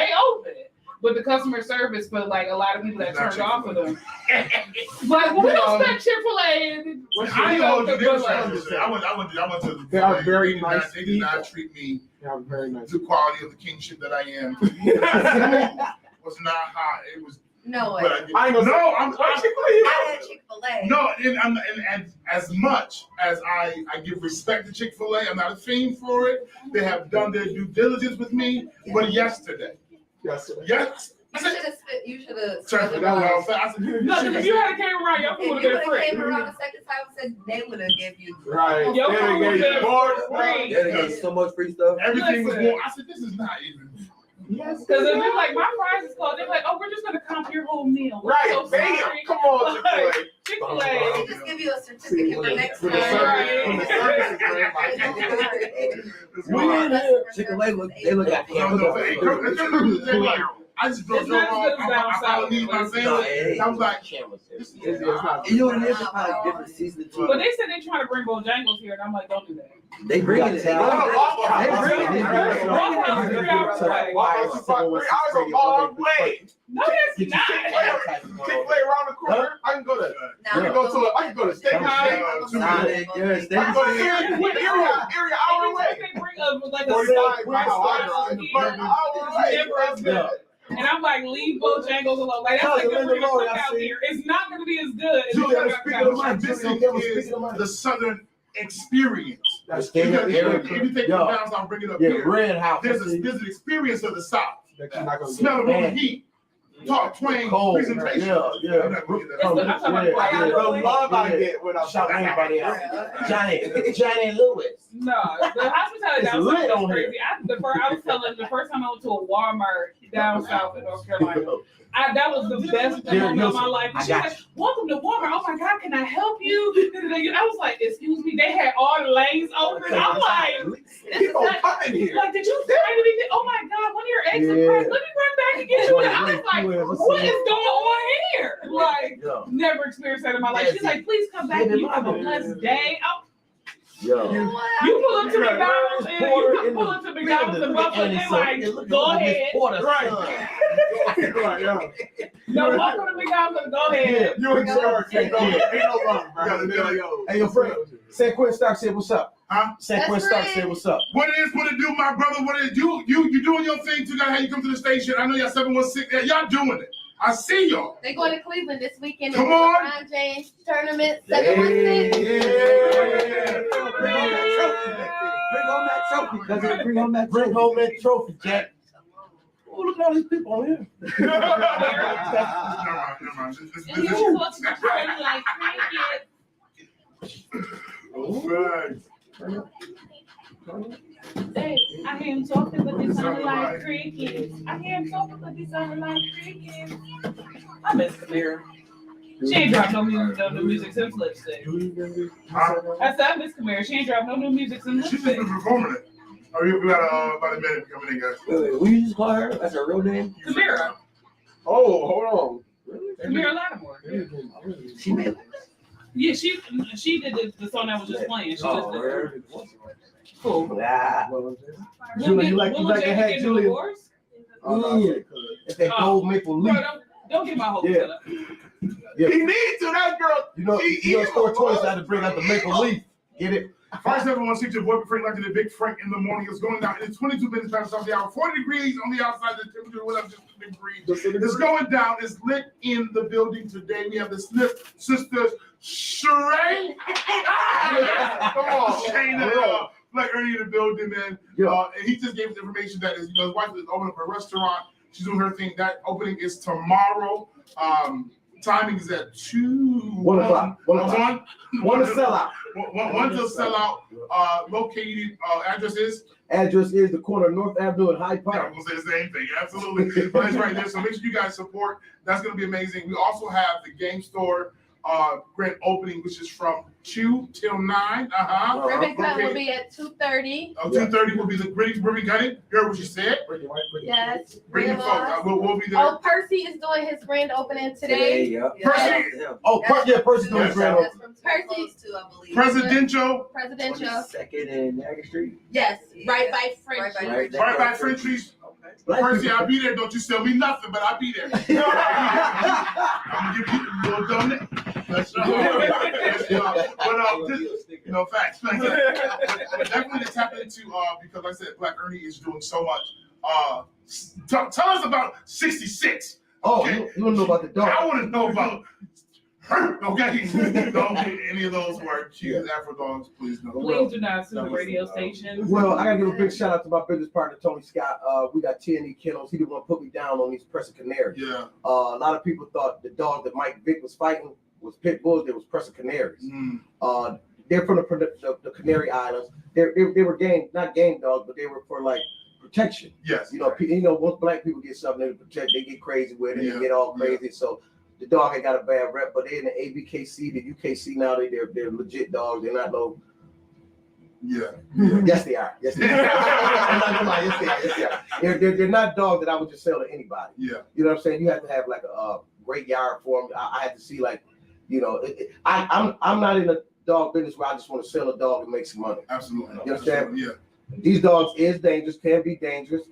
But the customer service, but like a lot of people that turned off of them. Like, well, we don't expect Chick-fil-A. I went to. They are very nice They did not people. treat me They are very nice. to the quality of the kingship that I am. Was not hot. It was. No way. But I ain't gonna no, I'm I had Chick-fil-A. no, and as much as I give respect to Chick-fil-A, I'm not a fiend for it. They have done their due diligence with me. But yesterday. Yes. You should have. Turn it down. I said, No, if you had came around, your food would If you have been would have free. came around the second time and said they would have given you. Right. Your They food would gave have you been more free. Yeah, they got so much free stuff. everything was Listen. more. I said, this is not even. Yes, because if they're like, my fries is cold, they're like, oh, we're just gonna comp your whole meal. We're Right. so Bam. sorry. Come on, Chick-fil-A. Chick-fil-A. They just give you a certificate for next When time. the service, when the service is great, Chick-fil-A look at I just drove It's not as off. good as down I south. need my family. I was like, it's not. You know what it is? It's probably different seasoning too. But they said they trying to bring Bojangles here, and I'm like, don't do that. They bring it. They bring it. Waffle House is 3 hours away. Waffle House is 3 hours a long way. No, it's not. Chick-fil-A around the corner. I can go to. Now, I can go to Steakhouse. Sonic, yeah, I can go to area hour away. They bring up like a 45 steak miles restaurant. And I'm like, leave Bojangles alone. Like, that's like a real out here. It's not going to be as good as this is the Southern experience. That's Because if you take it down, I'll bring it up here. Red House. There's an experience of the South. that you're not gonna Smell get. of the heat. Talk, twang, Cold. presentation. Yeah. I'm talking about I got the love I Yeah. get when I'm Shout shouting everybody out. Johnny Lewis. No, the hospitality It's down lit south on is crazy. I was telling the first time I went to a Walmart down south in North Carolina, that was the best moment of my life. And she was like, welcome to Walmart. Oh my God, can I help you? I was like, excuse me, they had all the lanes open. I'm like, People coming here. like, did you find anything? Oh my God, one of your eggs are cracked. Let me run back and get you. And I was like, what is going on here? Like, never experienced that in my life. She's like, please come back. You have a blessed day. Yo. You pull up to McDonald's and you pull up to McDonald's and Buffalo and they're like, go ahead. Right, yeah. No, welcome to McDonald's and go ahead. You in charge. Ain't no wrong, bro. Hey, your friend, San Quentin Stark said, what's up? Huh? San Quentin Stark said, what's up? What it is, what it do, my brother, what it do? You doing your thing too, how you come to the station. I know y'all 716, y'all doing it. I see y'all. They going to Cleveland this weekend. Come in the on. LeBron James tournament. 716. Bring home that trophy, Jack. Oh, look at all these people on here. Never mind. And you supposed to be training like crickets. Hey, I hear him talking, but they sound like crickets. I hear him talking, but they sound like crickets. I miss Kamira. She ain't dropped no music since Lipstick. I said, I miss Kamira. She ain't dropped no new music since She's just Lipstick. been performing it. Oh, we got about a minute coming in, guys. Wait, will you just call her? That's her real name? Kamira. Oh, hold on. Kamira Lattimore. She made it. Yeah, she did the song that was just playing. She just did it. Cool. Nah. Julie, you like Will to have Jada Julie? divorce? It's that gold maple Bro, leaf. don't get my hopes Yeah. up. Yeah. He needs to. That girl. You know, store toys had to bring out the maple leaf. Get it? First, everyone, see your boy Frank like the Big Frank in the morning. It's going down. It's 22 minutes past the hour. 40 degrees on the outside. The temperature will have just a degree. It's going down. It's lit in the building today. We have the Smith sisters, Sheree. Come on, Shayna, like Ernie in the building, man. And he just gave us information that his wife is opening up a restaurant. She's doing her thing. That opening is tomorrow. Timing is at 1 o'clock. 1 o'clock. One to sell out. One to sell out. Located address is the corner of North Avenue and Hyde I'm Park. gonna say the same thing. Absolutely. But it's right there. So make sure you guys support. That's gonna be amazing. We also have the game store grand opening, which is from 2 till 9. Ribbon cut Okay. will be at 2:30. 2:30 will be the ribbon cutting. You heard what she said? Yes. Bring the folks. We'll be there. Oh, Percy is doing his grand opening today. Yeah. Percy, Percy's doing his grand opening. That's from 2 close to, I believe. presidential, Presidential. Second and Niagara Street. Yes, right by French. Right by right by Frenchie's. Percy, I'll be there. Don't you sell me nothing, but I'll be there. I'm gonna give you a little donate. That's right. But facts. Definitely to tap into because like I said, Black Ernie is doing so much. Tell us about 66. Oh, Okay. you want to know about the dog? I want to know about her. Okay, don't get any of those words. Choose Afro dogs, please. No. Please do not sue the radio station. Well, I gotta give a big shout out to my business partner Tony Scott. We got TNE Kennels. He didn't want to put me down on these Pressa Canaries. Yeah. A lot of people thought the dog that Mike Vick was fighting was pit bulls. They was Pressa Canaries. They're from the Canary Islands. They were not game dogs, but they were for like protection. Yes. Once black people get something to protect, they get crazy with it. Yeah. They get all crazy. So the dog ain't got a bad rep, but they're in the ABKC, the UKC now. They're legit dogs. They're not no. Yeah. Yes, they are. Yes, they are. I'm not gonna lie. Yes, they are. Yes, they are. They're not dogs that I would just sell to anybody. Yeah. You know what I'm saying? You have to have like a great yard for them. I had to see like, I'm not in the dog business where I just want to sell a dog and make some money. Absolutely. You understand? Yeah. These dogs is dangerous, can be dangerous.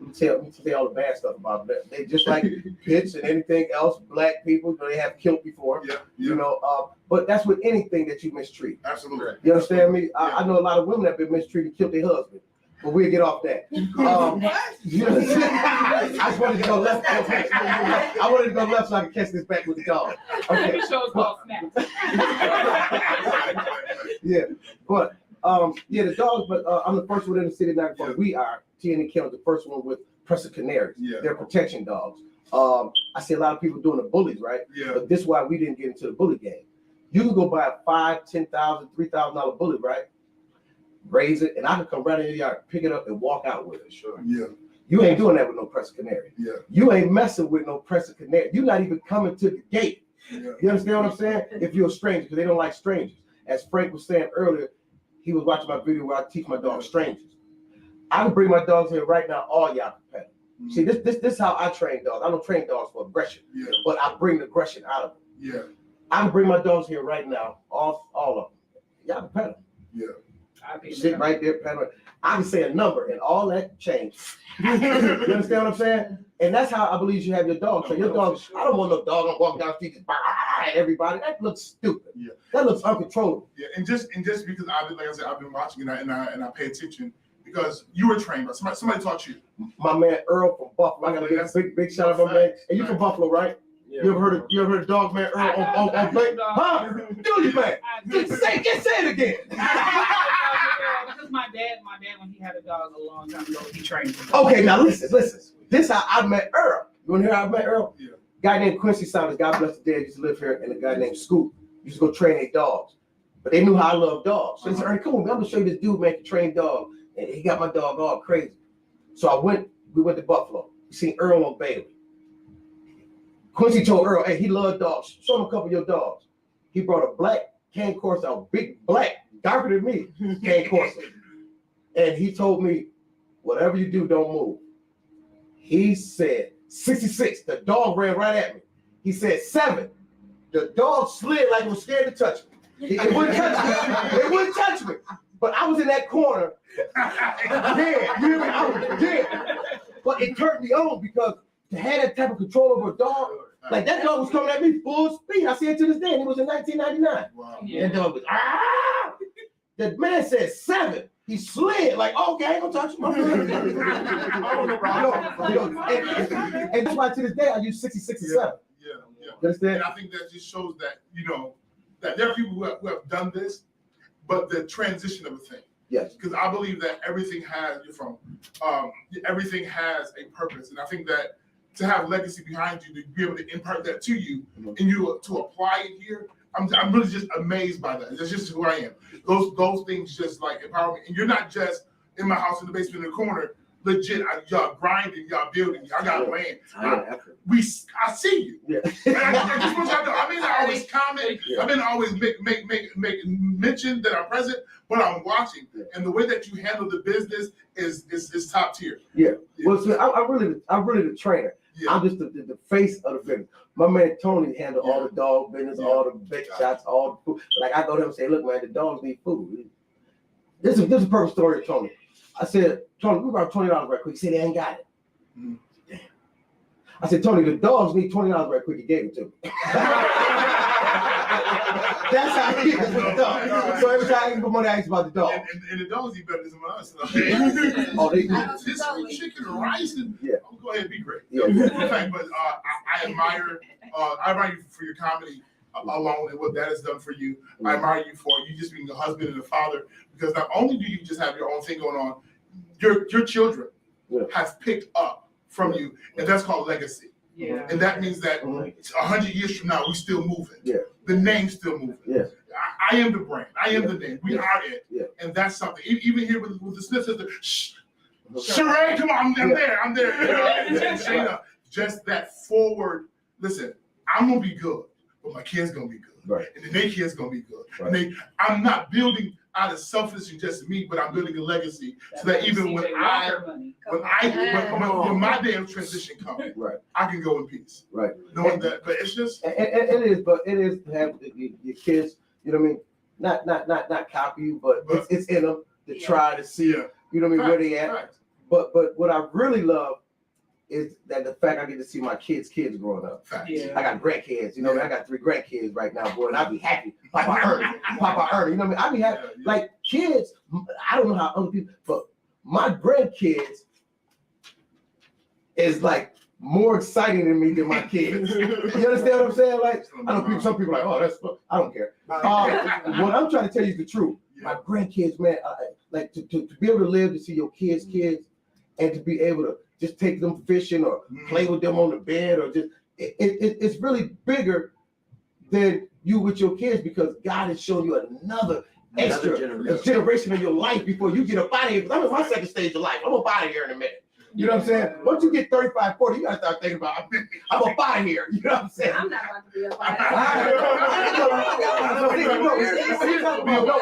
Let me tell you all the bad stuff about them. They just like pits and anything else. Black people, they have killed before. Yeah. But that's with anything that you mistreat. Absolutely. You understand me? I know a lot of women that have been mistreated, killed their husband. But we'll get off that. You know what I'm saying? I just wanted to go left. I wanted to go left so I could catch this back with the dog. Okay. The show's called Snap. Yeah, but the dogs. But I'm the first one in the city now. Yeah. We are TNE Kennels, the first one with Pressa Canaries. Yeah. They're protection dogs. I see a lot of people doing the bullies, right? Yeah. But this is why we didn't get into the bully game. You can go buy a $5,000, $10,000, $3,000 bully, right? Raise it, and I can come right in the yard, pick it up, and walk out with it. Sure. Yeah. You ain't doing that with no Pressa Canary. Yeah. You ain't messing with no Pressa Canary. You're not even coming to the gate. Yeah. You understand what I'm saying? If you're a stranger, because they don't like strangers. As Frank was saying earlier, he was watching my video where I teach my dogs strangers. I can bring my dogs here right now, all y'all can pet them. See, this is how I train dogs. I don't train dogs for aggression, but I bring the aggression out of them. Yeah. I can bring my dogs here right now, all of them. Y'all can pet them. Yeah. Sit right there, pet them. I can say a number and all that change. You understand what I'm saying? And that's how I believe you should have your dog. So your dog, I don't want no dog on walking down the street just at everybody. That looks stupid. Yeah. That looks uncontrollable. Yeah. And just because I've been watching and I pay attention because you were trained, but somebody taught you. My man Earl from Buffalo. I gotta give a big shout out to my man. And you from Buffalo, right? Yeah. You ever heard of dog man Earl on Blake? Huh? Do you man? Just say it again. Because my dad, when he had a dog a long time ago, he trained him. Okay, now listen. This is how I met Earl. You wanna hear how I met Earl? Yeah. Guy named Quincy Saunders, God bless the dead, used to live here, and a guy named Scoop used to go train their dogs. But they knew how I love dogs. So they said, Ernie, come on, man, I'm gonna show you this dude, man, can train dogs. And he got my dog all crazy. So we went to Buffalo. We seen Earl on Bailey. Quincy told Earl, hey, he loved dogs. Show him a couple of your dogs. He brought a black cane corso, a big black, darker than me, cane corso. And he told me, whatever you do, don't move. He said, 66, the dog ran right at me. He said, 7, the dog slid like it was scared to touch me. It wouldn't touch me. It wouldn't touch me. But I was in that corner. Yeah, you hear me? I was dead. But it turned me on because to have that type of control over a dog, like that dog was coming at me full speed. I see it to this day, and it was in 1999. Wow. Yeah. That dog was, ah! The man said 7. He slid, like, okay, I ain't gonna touch him. And that's why to this day I use 66 and 7. Yeah. You understand? And I think that just shows that, that there are people who have done this, but the transition of a thing. Yes. Because I believe that everything has a purpose. And I think that to have legacy behind you, to be able to impart that to you, and you to apply it here, I'm really just amazed by that. That's just who I am. Those things just like empower me. And you're not just in my house in the basement in the corner legit. Y'all grinding, y'all building, y'all got land. I see you. Yeah. And I just want y'all to know, I mean, I always comment. I mean, I always make mention that I'm present, but I'm watching. And the way that you handle the business is top tier. Yeah. Well, so I'm really the trainer. Yeah. I'm just the face of the business. My man Tony handle all the dog business, all the big shots, all the food. Like I go to him and say, look, man, the dogs need food. This is a perfect story of Tony. I said, Tony, we brought $20 right quick. He said they ain't got it. Damn. I said, Tony, the dogs need $20 right quick. He gave it to me. That's how he is with the dog. So every time I can put money, I ask about the dog. And the dogs eat better than some of us. Oh, they do. This chicken and rice and go ahead and be great. Yeah. In fact, but I admire you for your comedy alone and what that has done for you. I admire you for you just being a husband and a father, because not only do you just have your own thing going on, your children have picked up from you, and that's called legacy. Yeah. And that means that 100 years from now, we're still moving. Yeah. The name's still moving. Yeah. I am the brand. I am the name. We are it. Yeah. And that's something. Even here with the Smith sister, Sheree, come on, I'm there. I'm there. You know, and Shayna, just that forward. Listen, I'm gonna be good, but my kids gonna be good. Right. And then their kids gonna be good. Right. And I'm not building out of selfishness and just me, but I'm building a legacy so that even when my damn transition comes, right, I can go in peace. Right. Knowing that, but it's just it is to have your kids, you know what I mean? Not copy you, but it's in them to try to see, you know what I mean, where they at. Right. But what I really love is that the fact I get to see my kids growing up. Yeah. I got grandkids, you know what I mean? I got 3 grandkids right now, boy, and I be happy. Papa earned, you know what I mean? I be happy. Like kids, I don't know how other people, but my grandkids is like more exciting than me than my kids. You understand what I'm saying? Like, I know some people are like, oh, that's fun. I don't care. What I'm trying to tell you is the truth. My grandkids, man, like to be able to live to see your kids, and to be able to just take them fishing or play with them on the bed or just, it's really bigger than you with your kids, because God has shown you another generation of your life before you get up out of here. Because I'm in my second stage of life. I'm up out of here in a minute. You know what I'm saying? Once you get 35, 40, you gotta start thinking about, I'm up out of here. You know what I'm saying? I'm not about to be up out of here.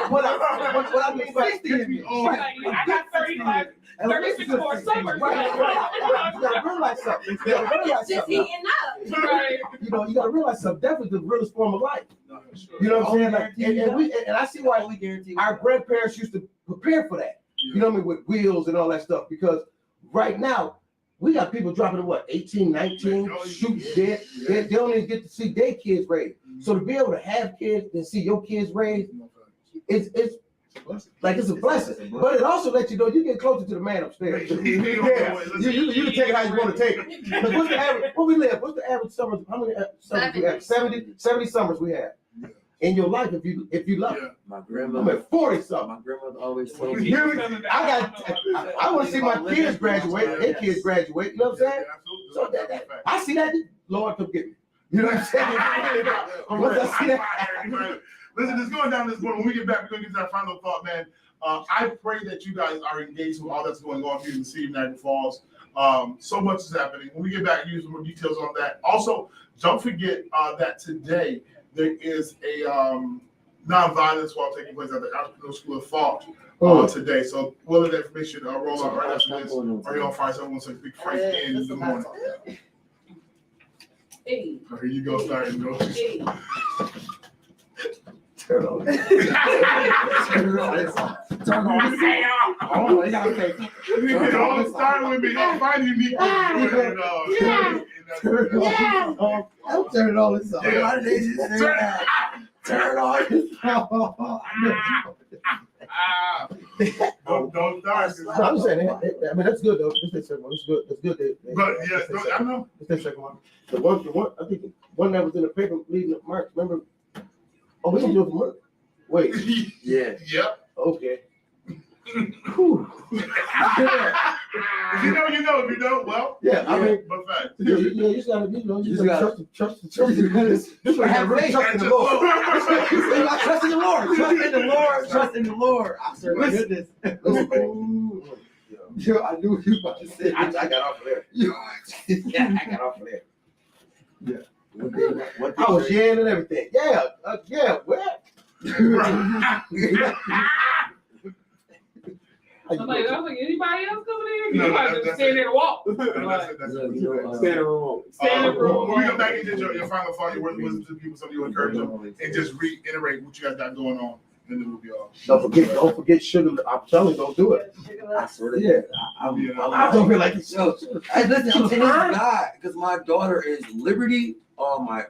What I mean by 60, I got 35. 36 more summers. Right. You gotta realize something. Just heating up. Right. You know, you gotta realize something. That was the realest form of life. You know what I'm saying? Like, and I see why our grandparents used to prepare for that. You know what I mean? With wheels and all that stuff. Because right now, we got people dropping to 18, 19, shoot dead. They don't even get to see their kids raised. So to be able to have kids and see your kids raised, it's a blessing. But it also lets you know you get closer to the man upstairs. You can take it how you want to take it. Because what's the average? Where we live? What's the average summers? How many summers we have? 70 summers we have in your life if you love it. My grandmother. I'm at 40 something. My grandmother always told me. I want to see my kids graduate. Their kids graduate. You know what I'm saying? So I see that. Lord, come get me. You know what I'm saying? Once I see that. Listen, it's going down this morning. When we get back, we're going to get to our final thought, man. I pray that you guys are engaged with all that's going on here in the city of Niagara Falls. So much is happening. When we get back, use some more details on that. Also, don't forget that today there is a nonviolence walk taking place at the Entrepreneur School of Thought today. So, all of that information roll out right after this. Are you on fire? So everyone's like big Frank in the morning. Hey. Here you go, starting. Hey. Turn on. Turn on. Oh, you gotta say. Don't start with me. Don't find unique. I'm turning all this off. Why did they just say that? Turn on this off. Don't start. I'm saying, I mean, that's good though. It's second one. It's good. It's good. But yeah, I know. It's the second one. The one. I think the one that was in the paper leading up March. Remember? Oh, we can do it from work. Wait. Yeah. Yep. Okay. If you know, you know. If you don't, well. Yeah, I mean, but fact. Yeah, you just gotta, you gotta trust the have faith. Trust in the Lord. Trust in the Lord. Trust in the Lord. Trust in the Lord. I serve my goodness. Yo, I knew what you were about to say. I got off of there. Yo, I got off of there. Yeah. I was yanning and everything. Yeah, where? I'm like, anybody else coming in? No, You might that's just stand there and walk. Standing room. Standing room. When you come back and did your final thought, your words of wisdom to the people, something you encourage them, and just reiterate what you guys got going on, and then we'll be all. Don't forget sugar. I'm telling you, don't do it. I swear to Yeah. I don't feel like it's Yo, I listen, I'm saying God, because my daughter is Liberty. Oh my!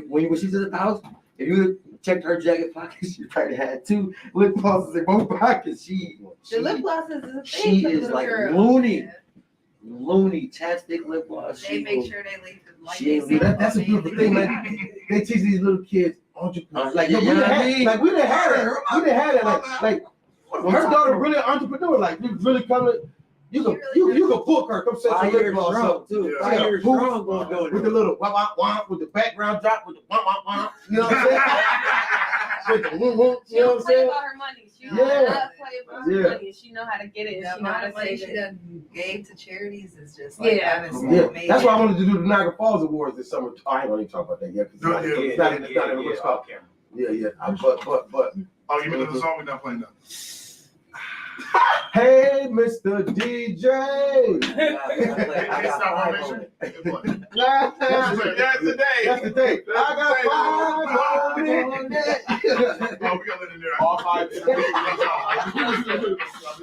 When she's at the house, if you checked her jacket pockets, she probably had 2 lip glosses in both pockets. The lip glosses is a thing. She for is little like girls. loony, chapstick lip gloss. They make sure they leave the light. She ain't leave that's a beautiful thing, man. They teach these little kids entrepreneurs. Like, You we know didn't what I have, mean? like we didn't have it. We didn't have it. Like her daughter really an entrepreneur. Like you really coming. You can book her. Come set your 5 lip years gloss strong up. too. Yeah. 5 years Boots, strong going doing with the little wah wah wah, with the background drop, with the wah wah wah. You know what I'm saying? With the woo woo. She You know don't what I'm play saying? about her money. She Yeah. don't play about her Yeah. money. She know how to get it. The She know how amount to of money save she it. done gave to charities is just like Yeah. amazing. That's why I wanted to do the Niagara Falls Awards this summer. Oh, I ain't gonna even talk about that yet. It's No, not, yeah, it's not in the what's called. Yeah. But. Oh, you mean the song we're not playing now? Hey, Mr. DJ. It's not one nation. It's one. That's the day. That's the day. I got 5 on it. Oh, we got it in there. All 5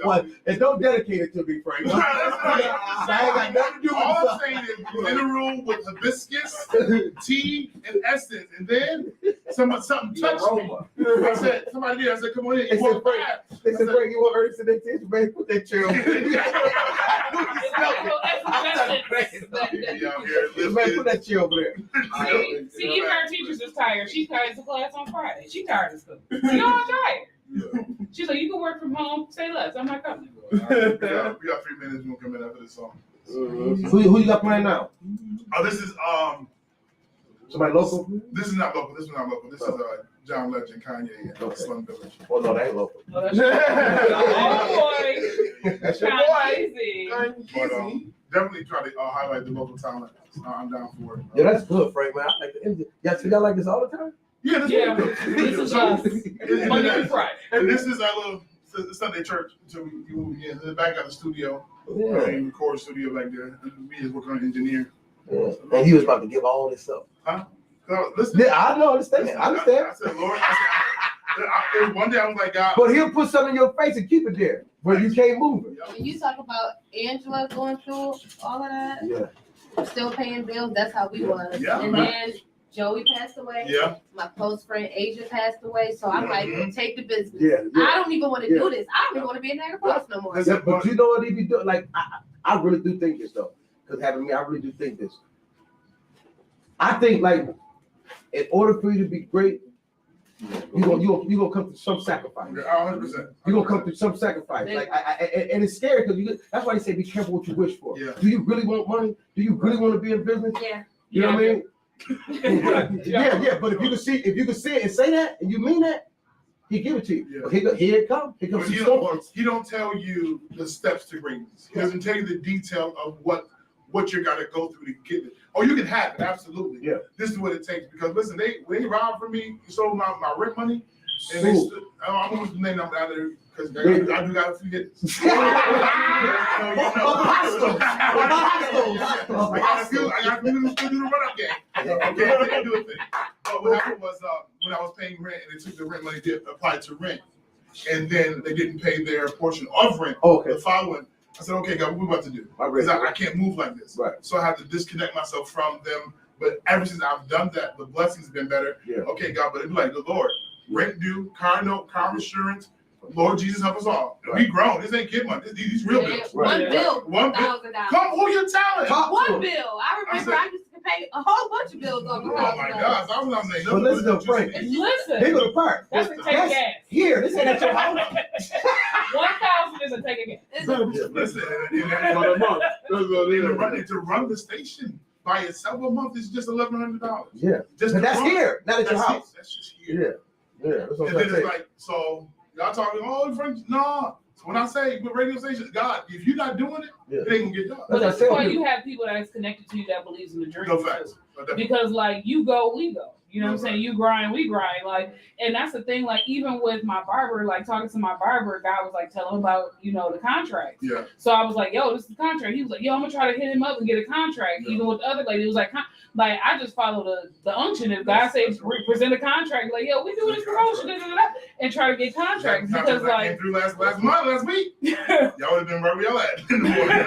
What? And don't dedicate it to me, Frank. I ain't got nothing to do with All I'm it. saying is we're in a room with hibiscus, tea, and essence, and then something touched me. I said, somebody did. I said, come on in. They said, Frank, you want Ernest and that tissue, man? Put that chair over there. Man, put that chair over there. See, even our teachers is tired. She carries the class on Friday. She tired of school. You know, I'm tired. She's like, you can work from home, say less. I'm not coming. We got 3 minutes. We'll come in after this song. Who you got playing now? Oh, this is Somebody local? This is not local. This is not local. This is John Legend, Kanye, and Okay. Slum Village. Oh no, that ain't local. Oh, that's boy. That's your Kind boy. But definitely try to highlight the local talent. I'm down for it. Yeah, that's good, Frank, man. I like the energy. Y'all like this all the time? Yeah, this Yeah, is this is us. Monday through Friday. And this is our little Sunday church. So we move in the back of the studio. Yeah. Record studio back there. And we just working on engineer. Yeah. And he was about to give all this up. So listen. Yeah, I know, understand. I understand. I said, Lord, one day I was like, God. But he'll put something in your face and keep it there, but you can't move it. When you talk about Angela going through all of that, Yeah. still paying bills, that's how we was. Yeah, And man. then Joey passed away. Yeah. My close friend Asia passed away. So I'm like, take the business. Yeah. I don't even want to do this. I don't even want to be in Niagara Falls no more. Yeah, but you know what he be doing? Like, I really do think this though, because having me, I really do think this. I think like, in order for you to be great, you gonna come through some sacrifice. 100%. You gonna come through some sacrifice. Like, and it's scary because that's why they say be careful what you wish for. Yeah. Do you really want money? Do you really want to be in business? Yeah. You know what I mean? Yeah. But if you can see it and say that, and you mean that, he give it to you. Yeah. But here it comes. Here comes But some storms. he don't tell you the steps to greatness. He doesn't tell you the detail of what you got to go through to get it. Oh, you can have it, absolutely. Yeah. This is what it takes because listen, they robbed from me, stole my rent money, and I'm gonna name them out there because I do got a few hits. I got a few to do the run up game. Okay, I can't do a thing. But what happened was when I was paying rent and they took the rent money applied to rent, and then they didn't pay their portion of rent. The following. I said, okay, God, what we about to do? Because I can't move like this. Right. So I have to disconnect myself from them. But ever since I've done that, the blessings have been better. Yeah. Okay, God, but it'd be like, the Lord, rent due, car note, car insurance. Lord Jesus, help us all. Right. We grown. This ain't kid money. These real bills. One bill, One bill. $1,000. Come, who you telling? One bill. I remember I used to pay a whole bunch of bills on the Oh my gosh, I was not saying But listen to Frank. Listen. Here go the part. That's a take gas. Here, this ain't at your house. 1,000 is a take a gas. Listen, to run the station by itself a month is just $1,100. Yeah. Just But to that's run. here, not at your house. That's just here. Yeah. That's what And I'm then saying. it's like, so y'all talking, oh, Frank, no, So when I say with radio stations, God, if you're not doing it, it ain't gonna get done. But that's why you have people that's connected to you that believes in the dream. No facts. Because like you go, we go. You know what I'm saying? You grind, we grind. Like, and that's the thing. Like, even with my barber, like talking to my barber, guy was like telling him about, you know, the contract. Yeah. So I was like, yo, this is the contract. He was like, yo, I'm gonna try to hit him up and get a contract. Yeah. Even with the other lady, it was like I just follow the unction. If God says present a contract, like, yo, we do this promotion, and try to get contracts because like came through last week. Y'all would have been where we all at in the morning.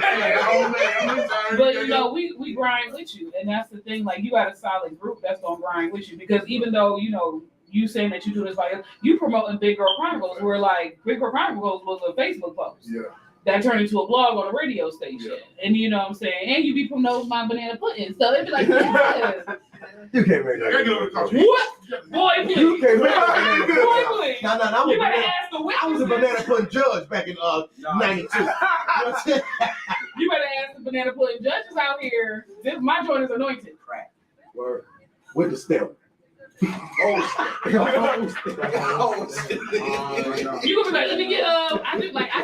But you know, we grind with you, and that's the thing. Like, you got a solid group that's gonna grind with you. Because even though, you know, you saying that you do this by you promoting Big Girl Chronicles, where like Big Girl Chronicles was a Facebook post. Yeah. That turned into a blog on a radio station. Yeah. And you know what I'm saying? And you be promoting my banana pudding. So it'd be like, yes. You can't make that. What? Boy, please. You can't make that. Boy, please. No, you better ask the witnesses. I was a banana pudding judge back in 92. You know what I'm saying? You better ask the banana pudding judges out here. My joint is anointed. Crack. Word. With the stem. You gonna be like, let me get I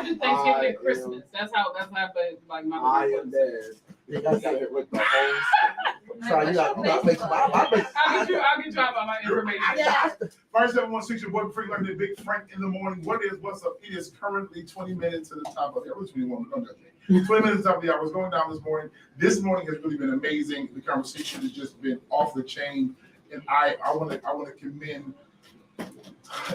just Thanksgiving and Christmas. That's how like my I am dead. You got it with the whole Sorry, you got make I'll get you out my information. Yeah. 5716, your boy Freak Learning, Big Frank in the morning. What's up? It is currently 20 minutes to the top of the hour. 21, don't judge me. 20 minutes to the top of the hour. What's going down this morning? This morning has really been amazing. The conversation has just been off the chain. And I want to commend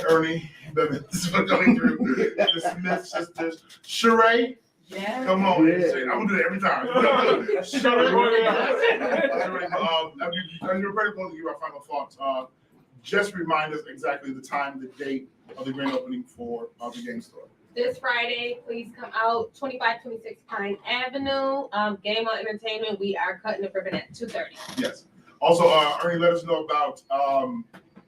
Ernie Bivins for coming through. The Smith sisters, Sheree. Yeah. Come on, I'm gonna do that every time. Sheree, as you're ready to give our final thoughts, just remind us exactly the time, the date of the grand opening for the game store. This Friday, please come out, 2526 Pine Avenue. Game On Entertainment. We are cutting the ribbon at 2:30. Yes. Also, Ernie, let us know about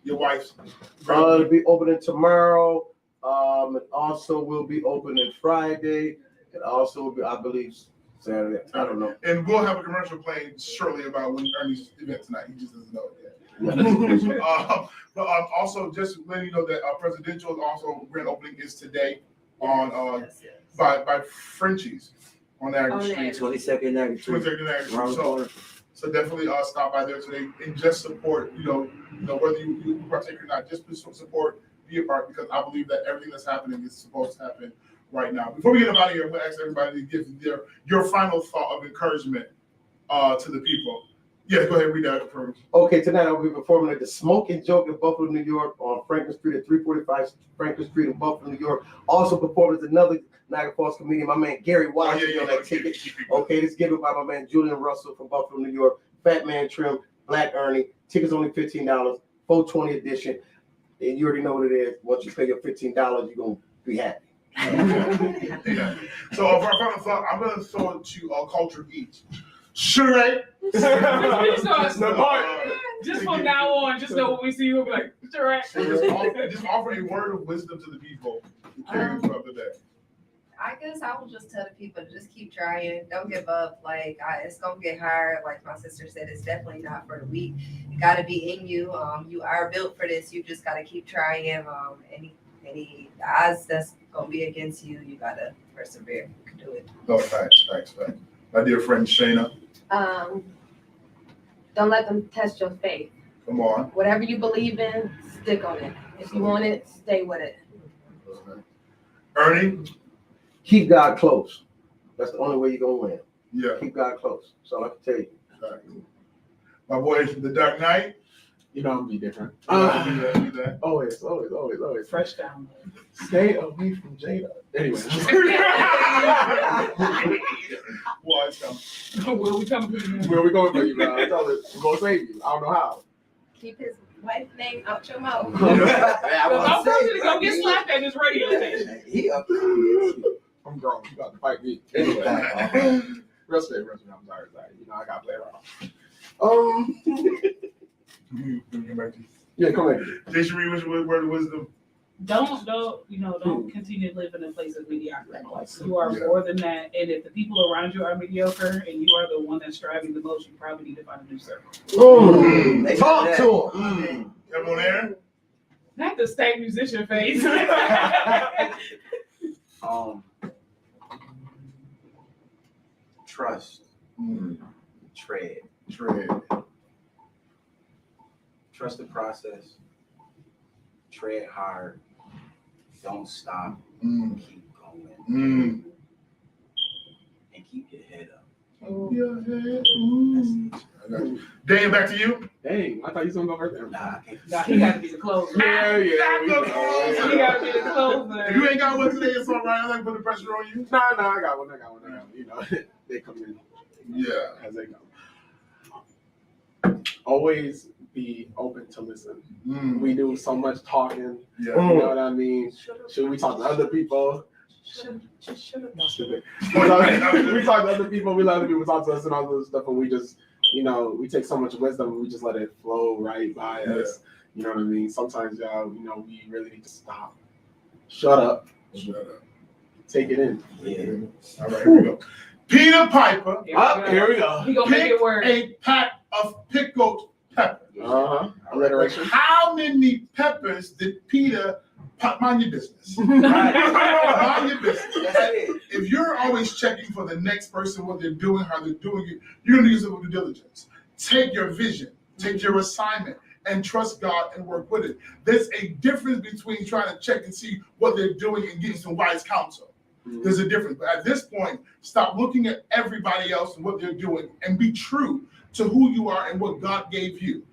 your wife's. It'll be opening tomorrow. It also will be opening Friday. It also will be, I believe, Saturday. I don't know. And we'll have a commercial playing shortly about when Ernie's event tonight. He just doesn't know it yet. But also, just letting you know that presidential also grand opening is today on by Frenchie's on Aggie Street. 22nd Aggie. So definitely stop by there today and just support, you know, whether you partake or not, just support, be a part, because I believe that everything that's happening is supposed to happen right now. Before we get out of here, I'm going to ask everybody to give your final thought of encouragement to the people. Yeah, go ahead and read that for me. Okay, tonight I'll be performing at the Smoking Joke in Buffalo, New York, on Franklin Street at 345 Franklin Street in Buffalo, New York. Also performing as another Niagara Falls comedian, my man Gary Washington on that ticket. Okay, this is given by my man Julian Russell from Buffalo, New York. Fat Man Trim, Black Ernie. Tickets only $15, 420 edition. And you already know what it is. Once you pay your $15, you're going to be happy. Yeah. So for our final thought, I'm going to throw it to Culture Beach. Sheree. Just from now on, just know when we see you, we'll be like, Sheree. Just offer a word of wisdom to the people to carry throughout the day. I guess I will just tell the people to just keep trying. Don't give up. Like, it's going to get hard. Like my sister said, it's definitely not for the weak. You got to be in you. You are built for this. You just got to keep trying. Any odds that's going to be against you, you got to persevere. You can do it. No, thanks. My dear friend Shayna. Don't let them test your faith. Come on. Whatever you believe in, stick on it. If you want it, stay with it. Ernie. Keep God close. That's the only way you're going to win. Yeah. Keep God close. That's all I can tell you. Exactly. My boy, The Dark Knight. You know I'm be different. Always. Fresh down. Stay away from Jada. Anyway. Where we coming from? Where we going for you, bro? We're going to save you. I don't know how. Keep his wife's name out your mouth. I'm going to go get slapped at this radio station. I'm grown. You got to fight me. Anyway. Respect. I'm sorry. You know, I got to play around. Yeah, come here. Jason Reed, what's your word of wisdom? Don't continue to live in a place of mediocrity. Like, you are more than that. And if the people around you are mediocre and you are the one that's striving the most, you probably need to find a new circle. Talk to him. Come on, Aaron. Not the state musician phase. Trust. Tread. Trust the process. Tread hard. Don't stop. Keep going. And keep your head up. Dane, back to you. Dang, I thought you was gonna go first. Nah, I can't. Nah, he got to be the closer. Yeah. He got to be the closer. If you ain't got one today, it's all right. I'm not putting the pressure on you. Nah, I got one. You know, they come in Yeah. as they come. Always be open to listen. We do so much talking. Yeah. You know what I mean? Should we talk to other people? No, stupid. We talk to other people. We let other people talk to us and all this stuff, and we just, you know, we take so much wisdom and we just let it flow right by us. You know what I mean? Sometimes, y'all, you know, we really need to stop. Shut up. Take it in. All right, here we go. Peter Piper. Here we go. He gonna make it work. A pack of pickled peppers. Alliteration. How many peppers did Peter mind your business? Mind your business. If you're always checking for the next person, what they're doing, how they're doing it, you're gonna use it with due diligence. Take your vision, take your assignment, and trust God and work with it. There's a difference between trying to check and see what they're doing and getting some wise counsel. There's a difference. But at this point, stop looking at everybody else and what they're doing and be true to who you are and what God gave you.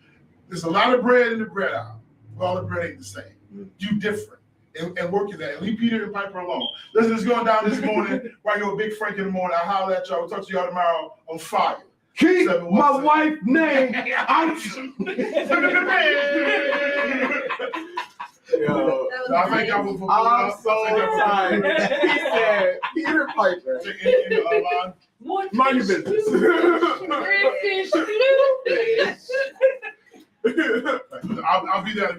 There's a lot of bread in the bread aisle. All the bread ain't the same. You different. And work at that. And leave Peter and Piper alone. Listen, it's going down this morning. Right here with Big Frank in the morning. I'll holler at y'all. We'll talk to y'all tomorrow on Fire. Keep my wife's name out. Yo, I thank y'all for I'm so tired. He said, Peter Piper. Mind your business. I'll be there.